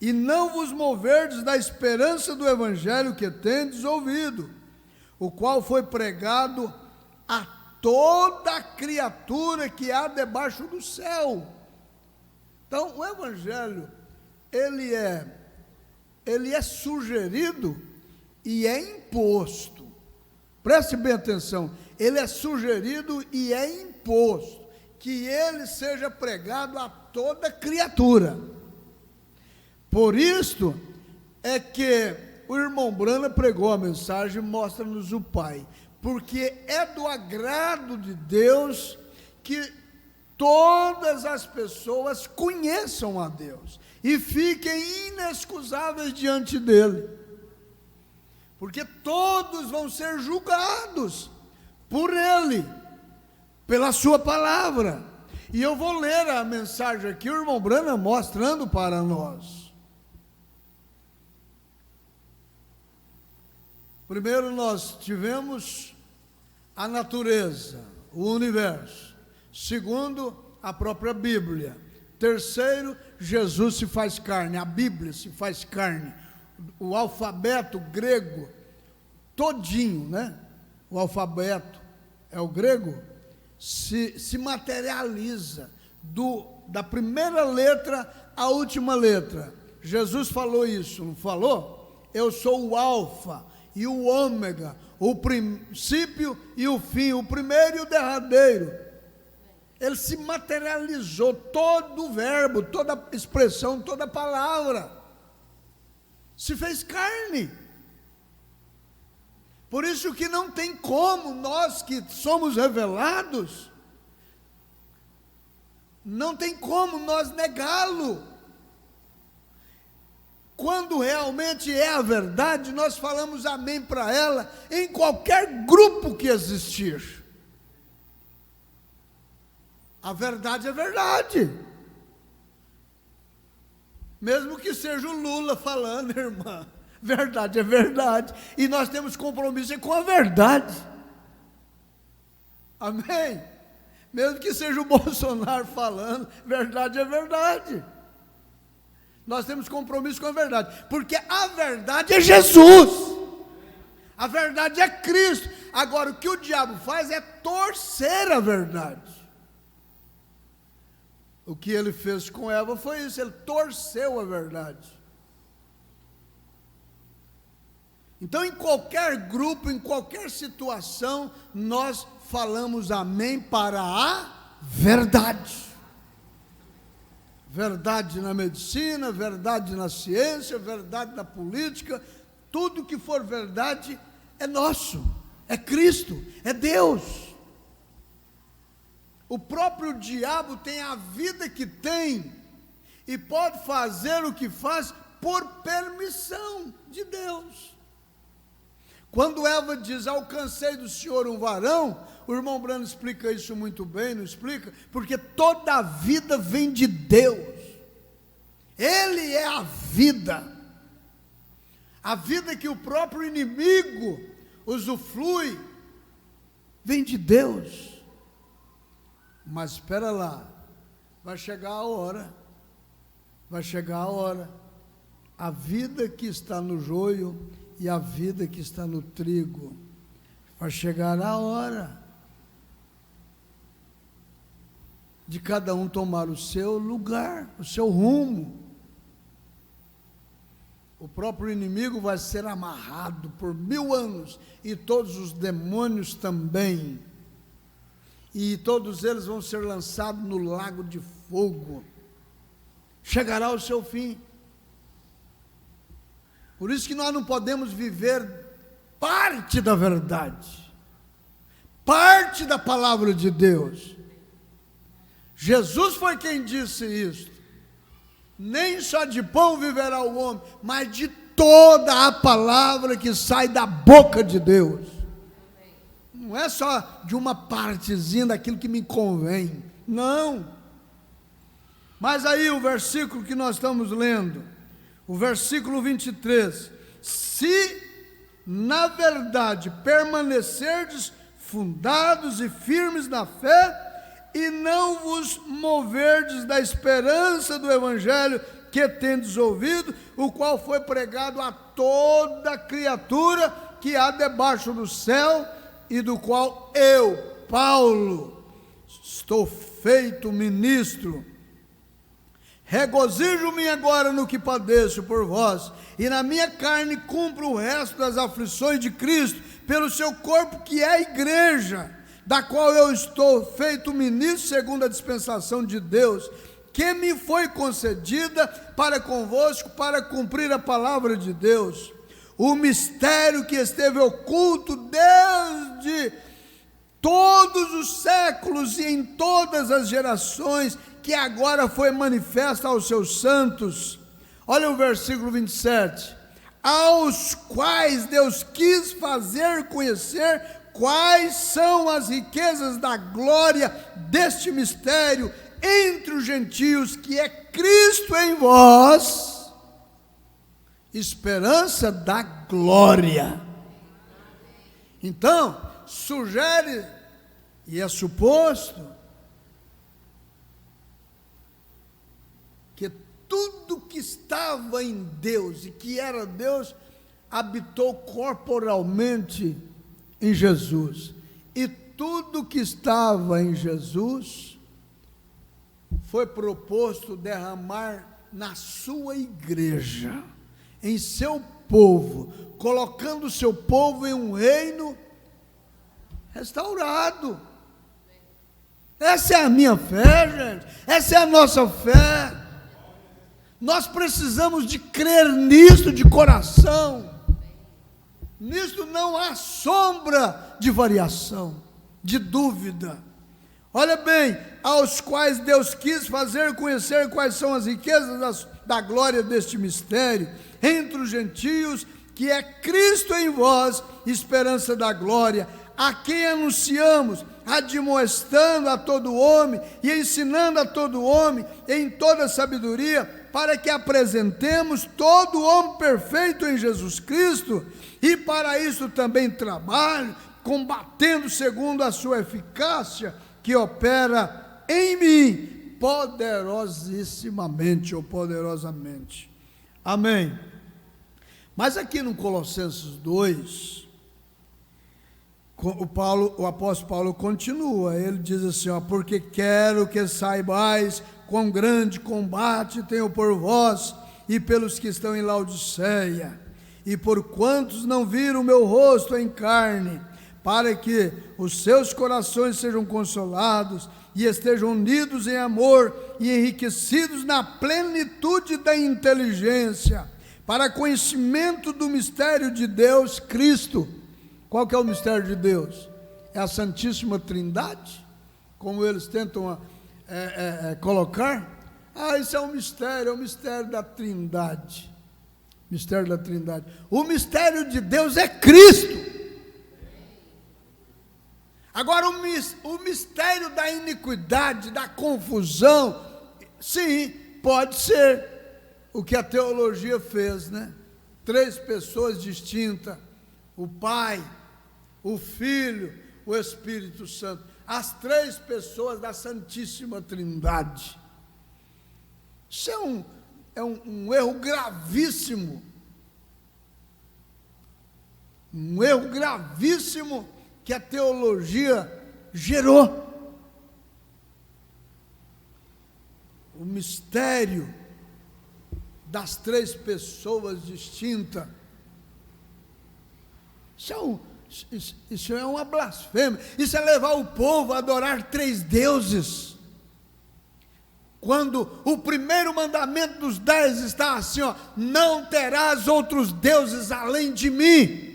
e não vos moverdes da esperança do evangelho que tendes ouvido, o qual foi pregado a toda criatura que há debaixo do céu. Então, o evangelho, ele é sugerido e é imposto. Preste bem atenção, ele é sugerido e é imposto que ele seja pregado a toda criatura. Por isto é que o irmão Brana pregou a mensagem Mostra-nos o Pai, porque é do agrado de Deus que todas as pessoas conheçam a Deus e fiquem inexcusáveis diante dele, porque todos vão ser julgados por ele, pela sua palavra. E eu vou ler a mensagem aqui, o irmão Brana mostrando para nós. Primeiro nós tivemos a natureza, o universo. Segundo, a própria Bíblia. Terceiro, Jesus se faz carne, a Bíblia se faz carne. O alfabeto grego todinho, né? O alfabeto é o grego, se materializa da primeira letra à última letra. Jesus falou isso, não falou? Eu sou o alfa e o ômega, o princípio e o fim, o primeiro e o derradeiro. Ele se materializou, todo o verbo, toda expressão, toda palavra, se fez carne. Por isso que não tem como nós que somos revelados, não tem como nós negá-lo. Quando realmente é a verdade, nós falamos amém para ela em qualquer grupo que existir. A verdade é verdade. Mesmo que seja o Lula falando, irmã, verdade é verdade. E nós temos compromisso com a verdade. Amém? Mesmo que seja o Bolsonaro falando, verdade é verdade. Nós temos compromisso com a verdade, porque a verdade é Jesus, a verdade é Cristo. Agora, o que o diabo faz é torcer a verdade. O que ele fez com Eva foi isso, ele torceu a verdade. Então, em qualquer grupo, em qualquer situação, nós falamos amém para a verdade. Verdade na medicina, verdade na ciência, verdade na política, tudo que for verdade é nosso, é Cristo, é Deus. O próprio diabo tem a vida que tem e pode fazer o que faz por permissão de Deus. Quando Eva diz, alcancei do Senhor um varão, o irmão Brano explica isso muito bem, não explica? Porque toda a vida vem de Deus. Ele é a vida que o próprio inimigo usufrui, vem de Deus. Mas espera lá, vai chegar a hora, a vida que está no joio e a vida que está no trigo, vai chegar a hora. de cada um tomar o seu lugar, o seu rumo. O próprio inimigo vai ser amarrado por 1000 anos, e todos os demônios também. E todos eles vão ser lançados no lago de fogo. Chegará o seu fim. Por isso que nós não podemos viver parte da verdade, parte da palavra de Deus. Jesus foi quem disse isso. Nem só de pão viverá o homem, mas de toda a palavra que sai da boca de Deus. Não é só de uma partezinha daquilo que me convém, não. Mas aí o versículo que nós estamos lendo, o versículo 23, se na verdade permanecerdes fundados e firmes na fé, e não vos moverdes da esperança do evangelho que tendes ouvido, o qual foi pregado a toda criatura que há debaixo do céu, e do qual eu, Paulo, estou feito ministro. Regozijo-me agora no que padeço por vós, e na minha carne cumpro o resto das aflições de Cristo, pelo seu corpo que é a igreja, da qual eu estou feito ministro segundo a dispensação de Deus, que me foi concedida para convosco, para cumprir a palavra de Deus, o mistério que esteve oculto desde todos os séculos e em todas as gerações, que agora foi manifesta aos seus santos. Olha o versículo 27, aos quais Deus quis fazer conhecer quais são as riquezas da glória deste mistério entre os gentios, que é Cristo em vós, esperança da glória. Então, sugere, e é suposto, que tudo que estava em Deus e que era Deus, habitou corporalmente em Jesus, e tudo que estava em Jesus foi proposto derramar na sua igreja, em seu povo, colocando o seu povo em um reino restaurado. Essa é a minha fé, gente, essa é a nossa fé. Nós precisamos de crer nisso de coração. Nisto não há sombra de variação, de dúvida. Olha bem, aos quais Deus quis fazer conhecer quais são as riquezas da glória deste mistério, entre os gentios, que é Cristo em vós, esperança da glória, a quem anunciamos, admoestando a todo homem, e ensinando a todo homem, em toda sabedoria, para que apresentemos todo homem perfeito em Jesus Cristo, e para isso também trabalho, combatendo segundo a sua eficácia, que opera em mim, poderosissimamente ou poderosamente. Amém. Mas aqui no Colossenses 2, o apóstolo Paulo continua, ele diz assim, porque quero que saibais quão grande combate tenho por vós e pelos que estão em Laodiceia, e por quantos não viram o meu rosto em carne, para que os seus corações sejam consolados e estejam unidos em amor e enriquecidos na plenitude da inteligência, para conhecimento do mistério de Deus, Cristo. Qual que é o mistério de Deus? É a Santíssima Trindade, como eles tentam colocar. Isso é um mistério, é o mistério da Trindade. Mistério da Trindade. O mistério de Deus é Cristo. Agora, o mistério da iniquidade, da confusão, sim, pode ser o que a teologia fez, né? 3 pessoas distintas, o Pai, o Filho, o Espírito Santo, as 3 pessoas da Santíssima Trindade. Isso é um erro gravíssimo, um erro gravíssimo que a teologia gerou. mistério das três pessoas distintas. Isso é uma blasfêmia. Isso é levar o povo a adorar três deuses. Quando o primeiro mandamento dos 10 está assim, ó: não terás outros deuses além de mim,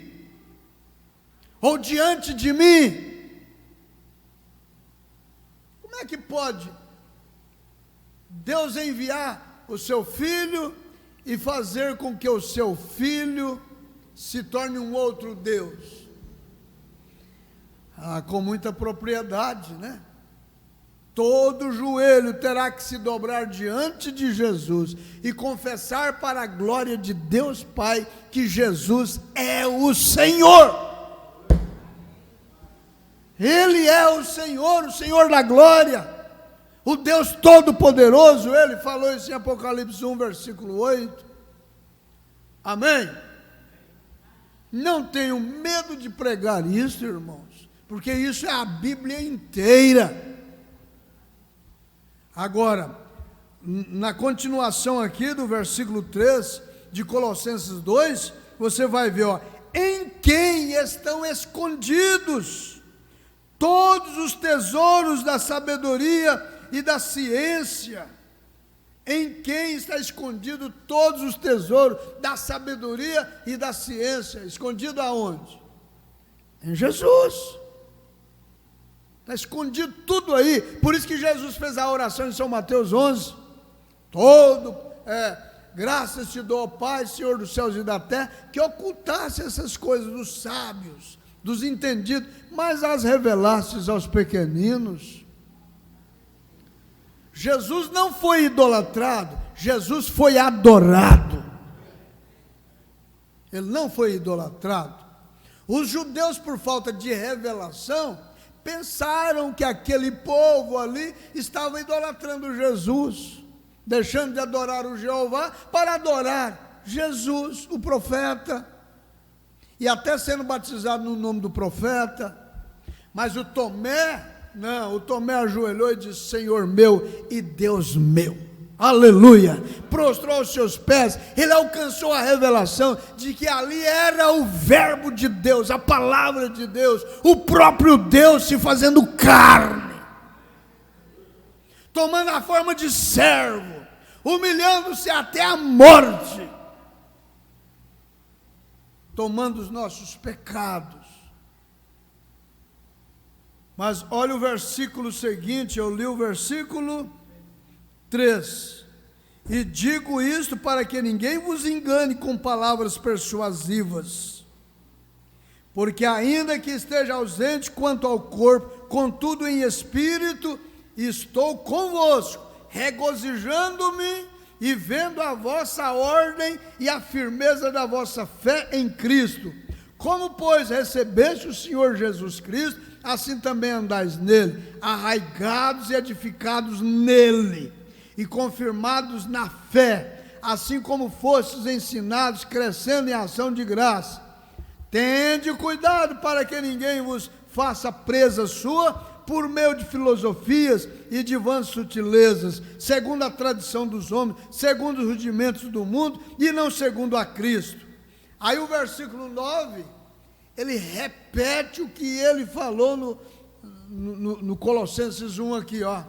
ou diante de mim. Como é que pode Deus enviar o seu filho e fazer com que o seu filho se torne um outro Deus? Com muita propriedade, né? Todo joelho terá que se dobrar diante de Jesus e confessar para a glória de Deus Pai que Jesus é o Senhor. Ele é o Senhor da glória, o Deus Todo-Poderoso. Ele falou isso em Apocalipse 1, versículo 8. Amém? Não tenho medo de pregar isso, irmãos, porque isso é a Bíblia inteira. Agora, na continuação aqui do versículo 3 de Colossenses 2, você vai ver, ó: em quem estão escondidos todos os tesouros da sabedoria e da ciência. Em quem está escondido todos os tesouros da sabedoria e da ciência? Escondido aonde? Em Jesus. Está escondido tudo aí. Por isso que Jesus fez a oração em São Mateus 11. Graças te dou, Pai, Senhor dos céus e da terra, que ocultasse essas coisas dos sábios, dos entendidos, mas as revelastes aos pequeninos. Jesus não foi idolatrado, Jesus foi adorado. Ele não foi idolatrado. Os judeus, por falta de revelação, pensaram que aquele povo ali estava idolatrando Jesus, deixando de adorar o Jeová para adorar Jesus, o profeta, e até sendo batizado no nome do profeta. Mas o Tomé ajoelhou e disse: Senhor meu e Deus meu, aleluia, prostrou aos seus pés. Ele alcançou a revelação de que ali era o verbo de Deus, a palavra de Deus, o próprio Deus se fazendo carne, tomando a forma de servo, humilhando-se até a morte, tomando os nossos pecados. Mas olha o versículo seguinte, eu li o versículo 3. E digo isto para que ninguém vos engane com palavras persuasivas, porque ainda que esteja ausente quanto ao corpo, contudo em espírito estou convosco, regozijando-me e vendo a vossa ordem e a firmeza da vossa fé em Cristo. Como, pois, recebeste o Senhor Jesus Cristo, assim também andais nele, arraigados e edificados nele, e confirmados na fé, assim como fostes ensinados, crescendo em ação de graça. Tende cuidado para que ninguém vos faça presa sua, por meio de filosofias e de vãs sutilezas, segundo a tradição dos homens, segundo os rudimentos do mundo, e não segundo a Cristo. Aí o versículo 9, ele repete o que ele falou no Colossenses 1 aqui, ó: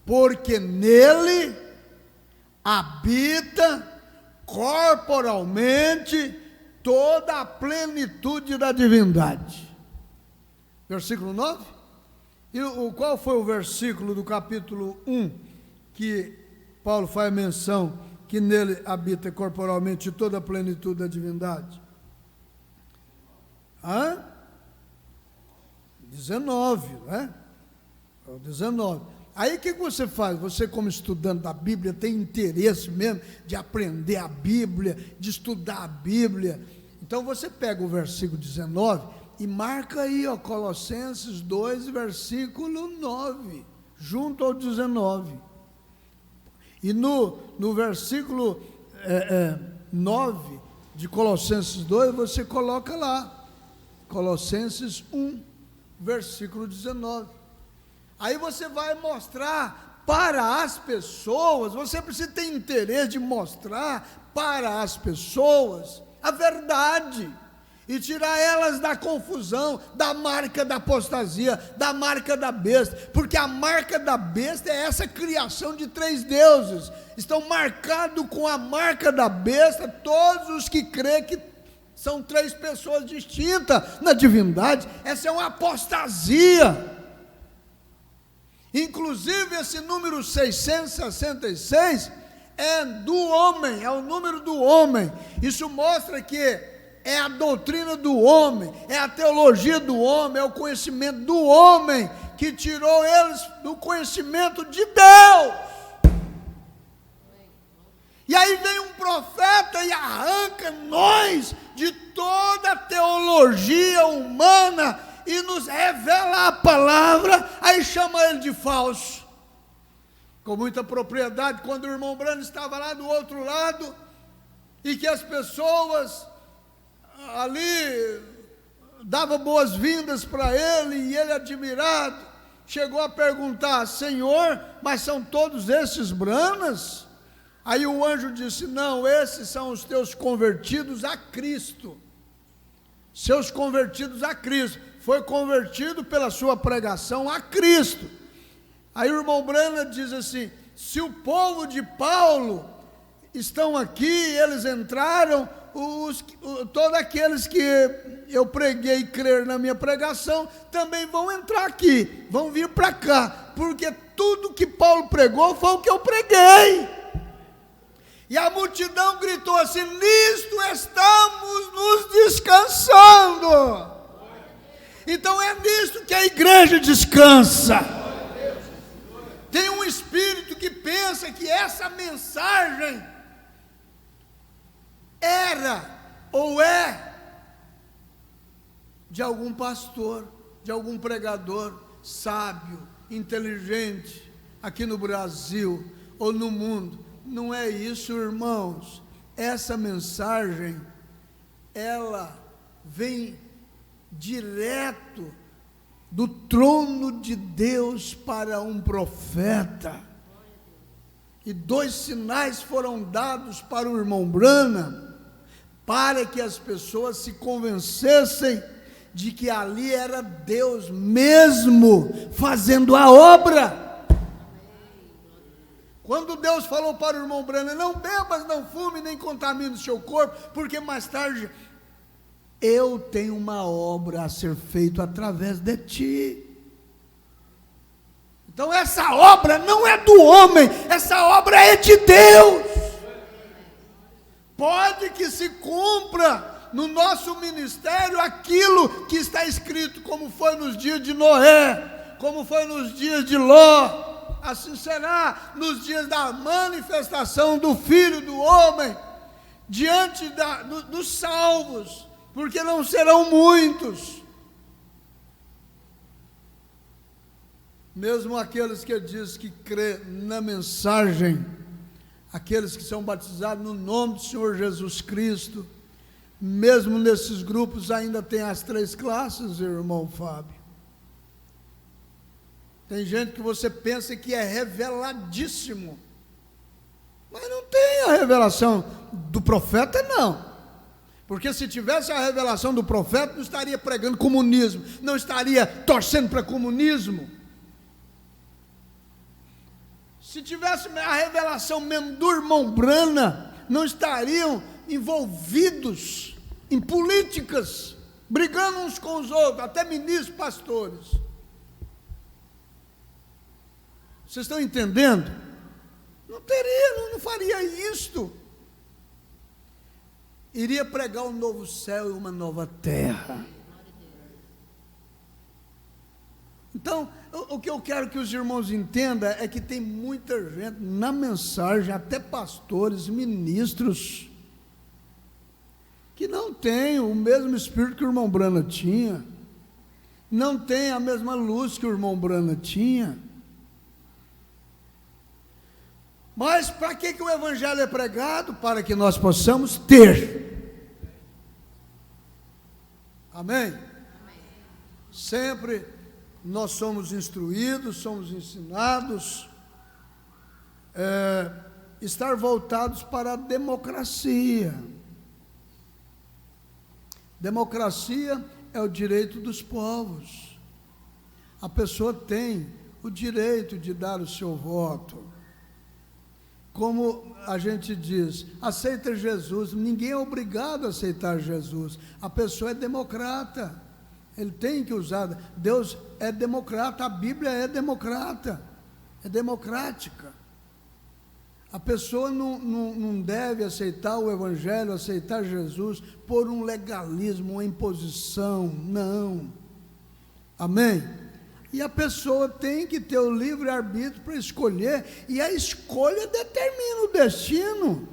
porque nele habita corporalmente toda a plenitude da divindade. Versículo 9. E qual foi o versículo do capítulo 1 que Paulo faz menção que nele habita corporalmente toda a plenitude da divindade? 19, né? 19. Aí o que você faz? Você, como estudante da Bíblia, tem interesse mesmo de aprender a Bíblia, de estudar a Bíblia. Então você pega o versículo 19 e marca aí, ó, Colossenses 2, versículo 9, junto ao 19. E no versículo 9 de Colossenses 2, você coloca lá, Colossenses 1, versículo 19. Aí você vai mostrar para as pessoas, você precisa ter interesse de mostrar para as pessoas a verdade e tirar elas da confusão, da marca da apostasia, da marca da besta, porque a marca da besta é essa criação de 3 deuses. Estão marcados com a marca da besta todos os que creem que são 3 pessoas distintas na divindade. Essa é uma apostasia. Inclusive esse número 666 é do homem, é o número do homem. Isso mostra que é a doutrina do homem, é a teologia do homem, é o conhecimento do homem que tirou eles do conhecimento de Deus. E aí vem um profeta e arranca nós de toda a teologia humana e nos revela a palavra, aí chama ele de falso. Com muita propriedade, quando o irmão Brano estava lá do outro lado, e que as pessoas ali davam boas-vindas para ele, e ele admirado, chegou a perguntar: Senhor, mas são todos esses Branas? Aí o anjo disse: não, esses são os teus convertidos a Cristo. Seus convertidos a Cristo. Foi convertido pela sua pregação a Cristo. Aí o irmão Brana diz assim: se o povo de Paulo estão aqui, eles entraram, todos aqueles que eu preguei crer na minha pregação, também vão entrar aqui, vão vir para cá, porque tudo que Paulo pregou foi o que eu preguei. E a multidão gritou assim: nisto estamos nos descansando. Então é nisto que a igreja descansa. Tem um espírito que pensa que essa mensagem era ou é de algum pastor, de algum pregador sábio, inteligente, aqui no Brasil ou no mundo. Não é isso, irmãos. Essa mensagem, ela vem direto do trono de Deus para um profeta. E 2 sinais foram dados para o irmão Branham, para que as pessoas se convencessem de que ali era Deus mesmo fazendo a obra. Quando Deus falou para o irmão Branham: não bebas, não fume, nem contamine o seu corpo, porque mais tarde eu tenho uma obra a ser feita através de ti. Então essa obra não é do homem, essa obra é de Deus. Pode que se cumpra no nosso ministério aquilo que está escrito, como foi nos dias de Noé, como foi nos dias de Ló. Assim será nos dias da manifestação do Filho do Homem, diante dos salvos, porque não serão muitos. Mesmo aqueles que dizem que crê na mensagem, aqueles que são batizados no nome do Senhor Jesus Cristo, mesmo nesses grupos ainda tem as 3 classes, irmão Fábio. Tem gente que você pensa que é reveladíssimo, mas não tem a revelação do profeta, não. Porque se tivesse a revelação do profeta, não estaria pregando comunismo, não estaria torcendo para comunismo. Se tivesse a revelação mesmo do irmão Branham, não estariam envolvidos em políticas, brigando uns com os outros, até ministros, pastores. Vocês estão entendendo? Não teria, não faria isto. Iria pregar um novo céu e uma nova terra. Então, o que eu quero que os irmãos entendam é que tem muita gente na mensagem, até pastores, ministros, que não tem o mesmo espírito que o irmão Branham tinha, não tem a mesma luz que o irmão Branham tinha. Mas para que o evangelho é pregado? Para que nós possamos ter. Amém? Amém. Sempre nós somos instruídos, somos ensinados estar voltados para a democracia. Democracia é o direito dos povos. A pessoa tem o direito de dar o seu voto. Como a gente diz, aceita Jesus, ninguém é obrigado a aceitar Jesus. A pessoa é democrata, ele tem que usar. Deus é democrata, a Bíblia é democrata, é democrática. A pessoa não deve aceitar o Evangelho, aceitar Jesus por um legalismo, uma imposição, não. Amém? E a pessoa tem que ter o livre-arbítrio para escolher, e a escolha determina o destino.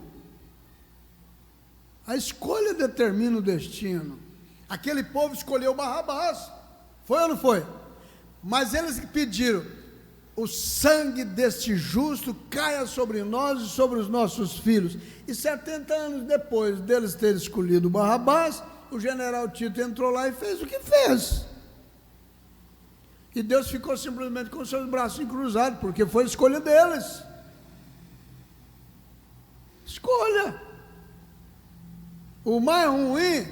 A escolha determina o destino. Aquele povo escolheu Barrabás, foi ou não foi? Mas eles pediram: o sangue deste justo caia sobre nós e sobre os nossos filhos. E 70 anos depois deles terem escolhido Barrabás, o general Tito entrou lá e fez o que fez. E Deus ficou simplesmente com seus braços cruzados, porque foi a escolha deles. Escolha. O mais ruim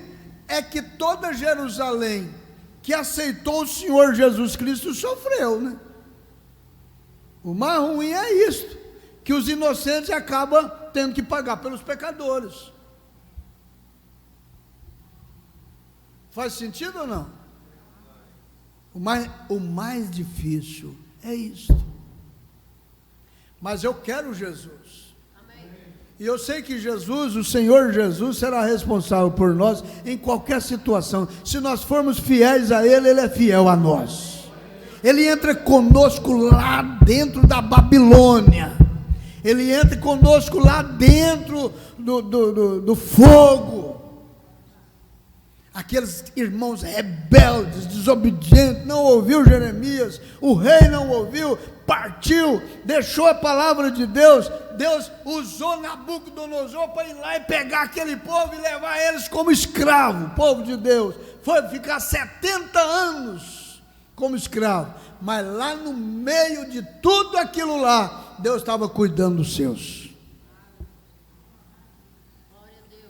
é que toda Jerusalém que aceitou o Senhor Jesus Cristo sofreu, né? O mais ruim é isto, que os inocentes acabam tendo que pagar pelos pecadores. Faz sentido ou não? O mais difícil é isto. Mas eu quero Jesus. Amém. E eu sei que Jesus, o Senhor Jesus, será responsável por nós em qualquer situação. Se nós formos fiéis a Ele, Ele é fiel a nós. Ele entra conosco lá dentro da Babilônia. Ele entra conosco lá dentro do fogo. Aqueles irmãos rebeldes, desobedientes, não ouviu Jeremias, o rei não ouviu, partiu, deixou a palavra de Deus. Deus usou Nabucodonosor para ir lá e pegar aquele povo e levar eles como escravo. O povo de Deus foi ficar 70 anos como escravo, mas lá no meio de tudo aquilo lá, Deus estava cuidando dos seus.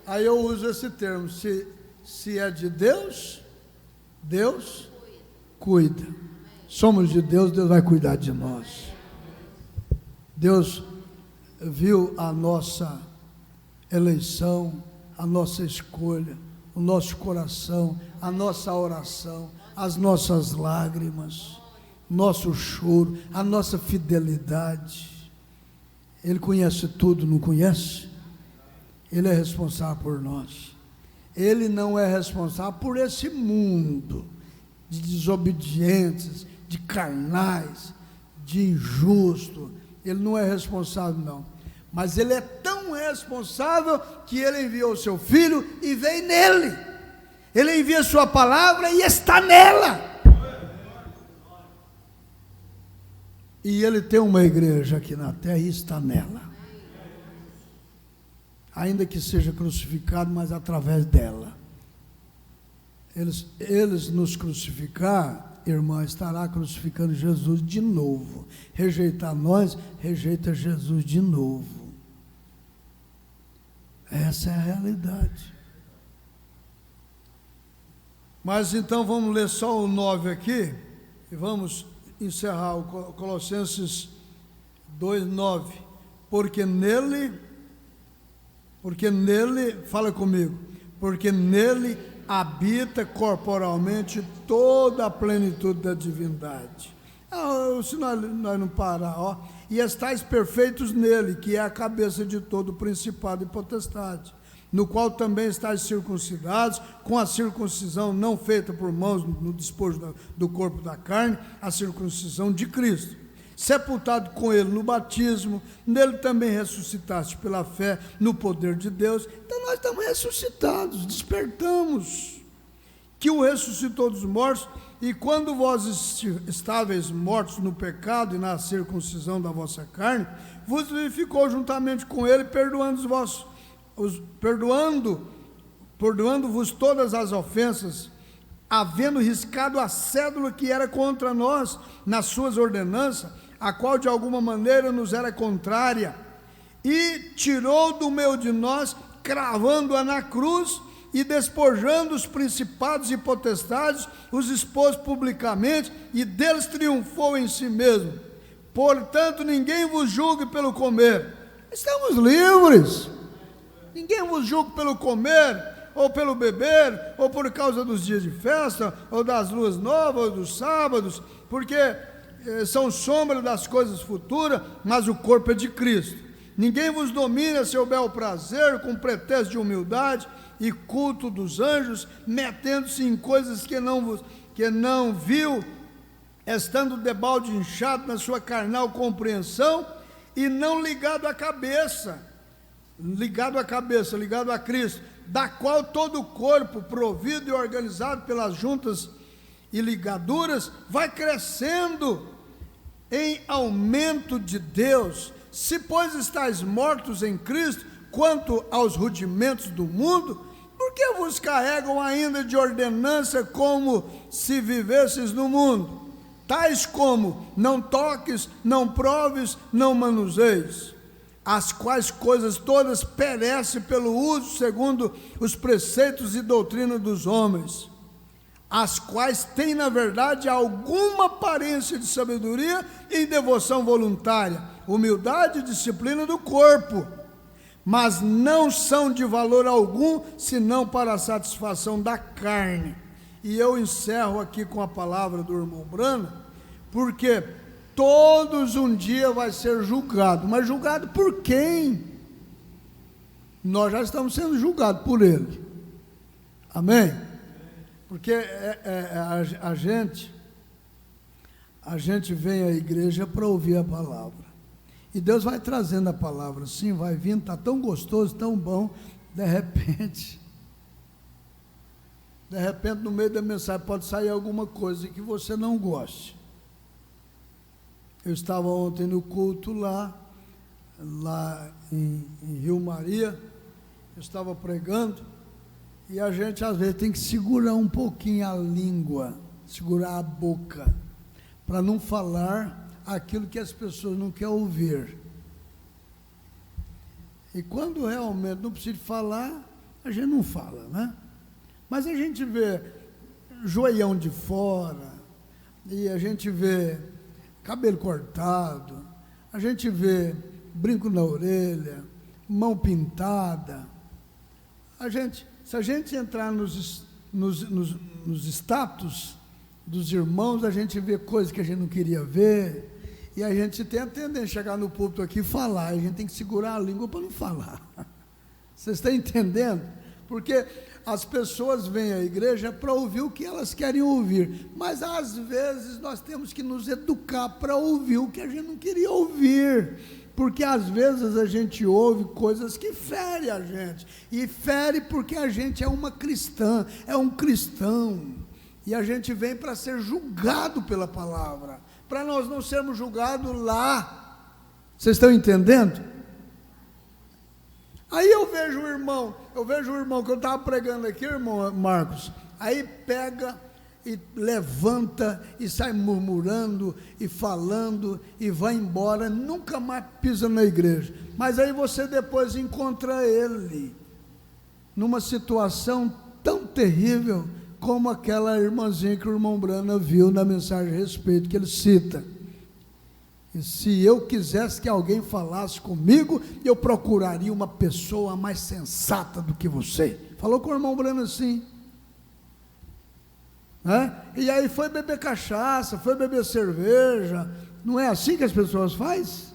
Aí eu uso esse termo: se é de Deus, Deus cuida. Somos de Deus, Deus vai cuidar de nós. Deus viu a nossa eleição, a nossa escolha, o nosso coração, a nossa oração, as nossas lágrimas, nosso choro, a nossa fidelidade. Ele conhece tudo, não conhece? Ele é responsável por nós. Ele não é responsável por esse mundo de desobedientes, de carnais, de injusto. Ele não é responsável, não. Mas Ele é tão responsável que Ele enviou o seu Filho e veio nele. Ele envia a sua palavra e está nela. E Ele tem uma igreja aqui na terra e está nela. Ainda que seja crucificado, mas através dela. Eles nos crucificar, irmã, estará crucificando Jesus de novo. Rejeitar nós, rejeita Jesus de novo. Essa é a realidade. Mas então vamos ler só o 9 aqui, e vamos encerrar o Colossenses 2:9. Porque nele, fala comigo, porque nele habita corporalmente toda a plenitude da divindade. Se nós não parar, e estáis perfeitos nele, que é a cabeça de todo principado e potestade, no qual também estáis circuncidados, com a circuncisão não feita por mãos no despojo do corpo da carne, a circuncisão de Cristo, sepultado com Ele no batismo, nele também ressuscitaste pela fé no poder de Deus. Então nós estamos ressuscitados, despertamos, que o ressuscitou dos mortos, e quando vós estáveis mortos no pecado e na circuncisão da vossa carne, vos vivificou juntamente com Ele, perdoando-vos todas as ofensas, havendo riscado a cédula que era contra nós, nas suas ordenanças, a qual de alguma maneira nos era contrária, e tirou do meio de nós, cravando-a na cruz, e despojando os principados e potestades, os expôs publicamente, e deles triunfou em si mesmo. Portanto, ninguém vos julgue pelo comer. Estamos livres. Ninguém vos julgue pelo comer, ou pelo beber, ou por causa dos dias de festa, ou das luas novas, ou dos sábados, porque são sombra das coisas futuras, mas o corpo é de Cristo. Ninguém vos domine a seu bel prazer, com pretexto de humildade e culto dos anjos, metendo-se em coisas que não viu, estando debalde inchado na sua carnal compreensão, e não ligado à cabeça, ligado a Cristo, da qual todo o corpo, provido e organizado pelas juntas e ligaduras, vai crescendo em aumento de Deus. Se, pois, estáis mortos em Cristo, quanto aos rudimentos do mundo, por que vos carregam ainda de ordenança como se vivesses no mundo? Tais como, não toques, não proves, não manuseis, as quais coisas todas perecem pelo uso segundo os preceitos e doutrina dos homens, as quais têm na verdade alguma aparência de sabedoria e devoção voluntária, humildade e disciplina do corpo, mas não são de valor algum, senão para a satisfação da carne. E eu encerro aqui com a palavra do irmão Brana, porque todos um dia vai ser julgado, mas julgado por quem? Nós já estamos sendo julgados por ele, amém? Porque a gente vem à igreja para ouvir a palavra, e Deus vai trazendo a palavra assim, vai vindo, está tão gostoso, tão bom, de repente no meio da mensagem pode sair alguma coisa que você não goste. Eu estava ontem no culto lá em Rio Maria, eu estava pregando, e a gente às vezes tem que segurar um pouquinho a língua, segurar a boca, para não falar aquilo que as pessoas não querem ouvir. E quando realmente não precisa falar, a gente não fala, né? Mas a gente vê joelhão de fora, e a gente vê cabelo cortado, a gente vê brinco na orelha, mão pintada. Se a gente entrar nos status dos irmãos, a gente vê coisas que a gente não queria ver, e a gente tem a tendência de chegar no púlpito aqui e falar, a gente tem que segurar a língua para não falar. Vocês estão entendendo? Porque as pessoas vêm à igreja para ouvir o que elas querem ouvir, mas às vezes nós temos que nos educar para ouvir o que a gente não queria ouvir, porque às vezes a gente ouve coisas que ferem a gente, e fere porque a gente é uma cristã, é um cristão, e a gente vem para ser julgado pela palavra, para nós não sermos julgados lá. Vocês estão entendendo? Aí eu vejo o irmão que eu estava pregando aqui, irmão Marcos, aí pega e levanta e sai murmurando e falando e vai embora, nunca mais pisa na igreja. Mas aí você depois encontra ele numa situação tão terrível como aquela irmãzinha que o irmão Brana viu na mensagem a respeito, que ele cita. E se eu quisesse que alguém falasse comigo, eu procuraria uma pessoa mais sensata do que você. Falou com o irmão Brana assim. E aí foi beber cachaça, foi beber cerveja. Não é assim que as pessoas fazem?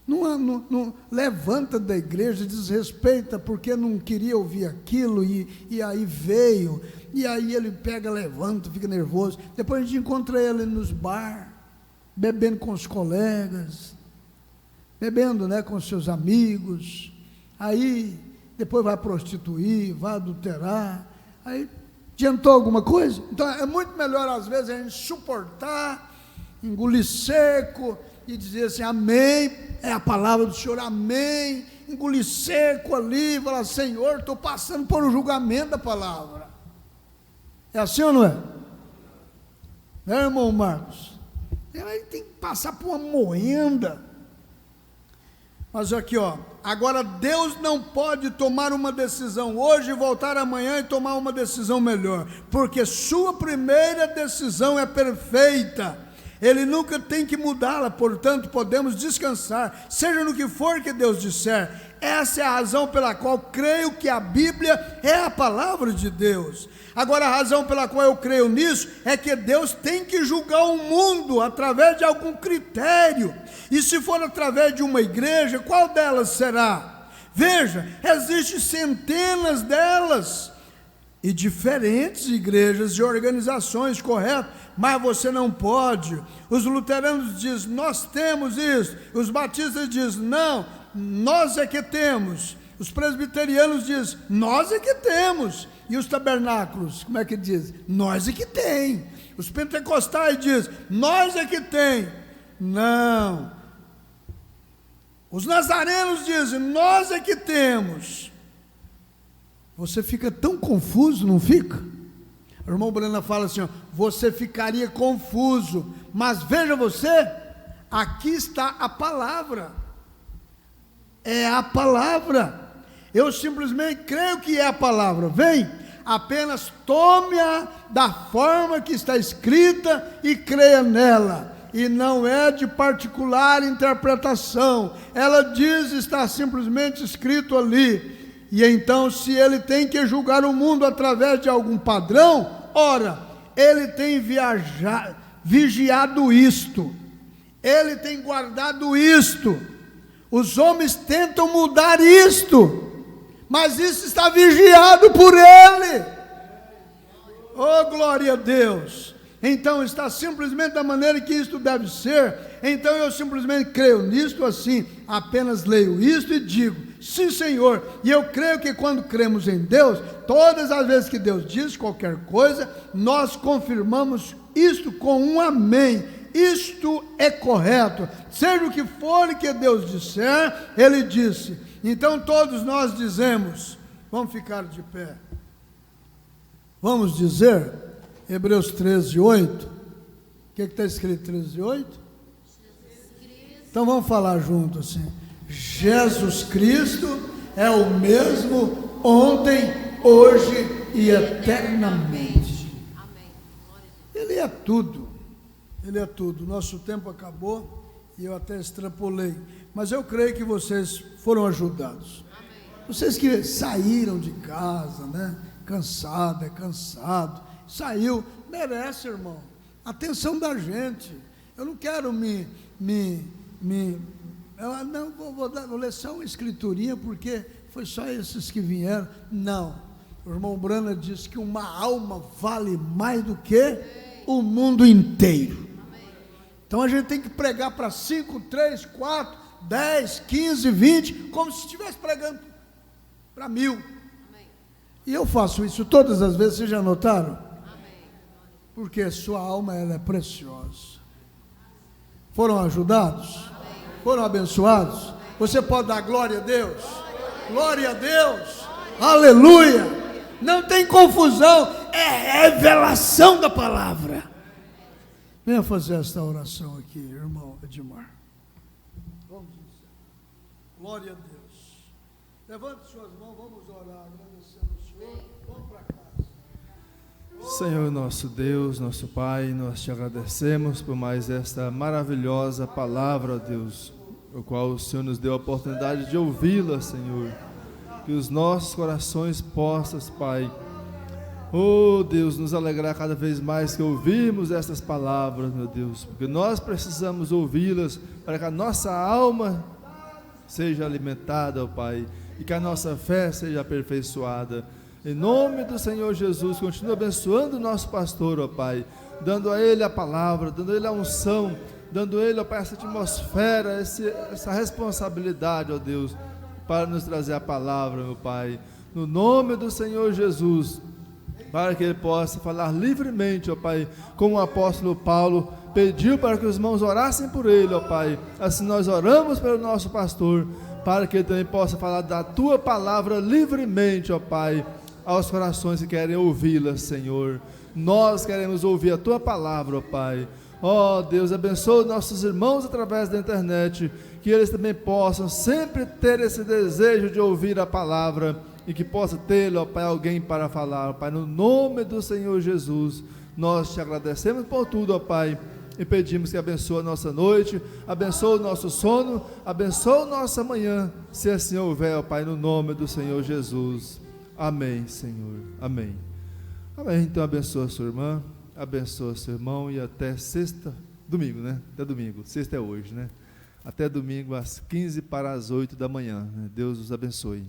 Não levanta da igreja, desrespeita porque não queria ouvir aquilo, e aí veio, e aí ele pega, levanta, fica nervoso. Depois a gente encontra ele nos bar, bebendo com os colegas, bebendo, né, com seus amigos, aí depois vai prostituir, vai adulterar, aí adiantou alguma coisa? Então é muito melhor às vezes a gente suportar, engolir seco e dizer assim, amém, é a palavra do Senhor, amém, engolir seco ali, falar, Senhor, estou passando por um julgamento da palavra. É assim ou não é? Né, irmão Marcos? Ele tem que passar por uma moenda. Mas aqui, ó, agora Deus não pode tomar uma decisão hoje, voltar amanhã e tomar uma decisão melhor, porque sua primeira decisão é perfeita. Ele nunca tem que mudá-la, portanto podemos descansar, seja no que for que Deus disser. Essa é a razão pela qual creio que a Bíblia é a palavra de Deus. Agora, a razão pela qual eu creio nisso é que Deus tem que julgar o mundo através de algum critério. E se for através de uma igreja, qual delas será? Veja, existem centenas delas e diferentes igrejas e organizações, correto? Mas você não pode. Os luteranos dizem, nós temos isso. Os batistas dizem, não, nós é que temos. Os presbiterianos dizem, nós é que temos. E os tabernáculos, como é que diz? Nós é que tem. Os pentecostais dizem, nós é que tem. Não. Os nazarenos dizem, nós é que temos. Você fica tão confuso, não fica? O irmão Brana fala assim, ó, você ficaria confuso, mas veja você, aqui está a palavra. É a palavra. Eu simplesmente creio que é a palavra. Vem, apenas tome-a da forma que está escrita e creia nela. E não é de particular interpretação. Ela diz, está simplesmente escrito ali. E então, se ele tem que julgar o mundo através de algum padrão, ora, ele tem vigiado isto. Ele tem guardado isto. Os homens tentam mudar isto, mas isso está vigiado por ele. Oh, glória a Deus. Então está simplesmente da maneira que isto deve ser. Então eu simplesmente creio nisto assim, apenas leio isto e digo, sim Senhor. E eu creio que quando cremos em Deus, todas as vezes que Deus diz qualquer coisa, nós confirmamos isto com um amém. Isto é correto, seja o que for que Deus disser, Ele disse. Então todos nós dizemos, vamos ficar de pé, vamos dizer, Hebreus 13:8, o que está escrito 13:8? Então vamos falar junto assim, Jesus Cristo é o mesmo ontem, hoje e eternamente. Ele é tudo. Ele é tudo. Nosso tempo acabou e eu até extrapolei, mas eu creio que vocês foram ajudados. Vocês que saíram de casa, né? Cansado, saiu, merece, irmão, atenção da gente. Eu não quero vou ler só uma escriturinha porque foi só esses que vieram. Não, o irmão Brana disse que uma alma vale mais do que o mundo inteiro. Então a gente tem que pregar para 5, 3, 4, 10, 15, 20, como se estivesse pregando para 1000. E eu faço isso todas as vezes, vocês já notaram? Porque sua alma, ela é preciosa. Foram ajudados? Foram abençoados? Você pode dar glória a Deus? Glória a Deus! Aleluia! Não tem confusão, é revelação da palavra. Venha fazer esta oração aqui, irmão Edmar. Vamos dizer. Glória a Deus. Levante suas mãos, vamos orar, agradecendo ao Senhor. Vamos para casa. Senhor nosso Deus, nosso Pai, nós te agradecemos por mais esta maravilhosa palavra, Deus, o qual o Senhor nos deu a oportunidade de ouvi-la, Senhor. Que os nossos corações possam, Pai, oh Deus, nos alegrar cada vez mais que ouvirmos estas palavras, meu Deus, porque nós precisamos ouvi-las para que a nossa alma seja alimentada, ó Pai, e que a nossa fé seja aperfeiçoada. Em nome do Senhor Jesus, continua abençoando o nosso pastor, ó Pai, dando a ele a palavra, dando a ele a unção, dando a ele, ó Pai, essa atmosfera, essa responsabilidade, ó Deus, para nos trazer a palavra, meu Pai, no nome do Senhor Jesus, para que ele possa falar livremente, ó Pai, como o apóstolo Paulo pediu para que os irmãos orassem por ele, ó Pai. Assim nós oramos pelo nosso pastor, para que ele também possa falar da tua palavra livremente, ó Pai, aos corações que querem ouvi-la, Senhor. Nós queremos ouvir a tua palavra, ó Pai. Ó Deus, abençoa nossos irmãos através da internet, que eles também possam sempre ter esse desejo de ouvir a palavra e que possa ter, ó Pai, alguém para falar. Ó Pai, no nome do Senhor Jesus, nós te agradecemos por tudo, ó Pai, e pedimos que abençoe a nossa noite, abençoe o nosso sono, abençoe a nossa manhã, se assim houver, ó Pai, no nome do Senhor Jesus. Amém, Senhor. Amém. Amém. Então abençoa a sua irmã, abençoa seu irmão e até domingo, né? Até domingo, sexta é hoje, né? Até domingo às 7:45 da manhã, né? Deus os abençoe.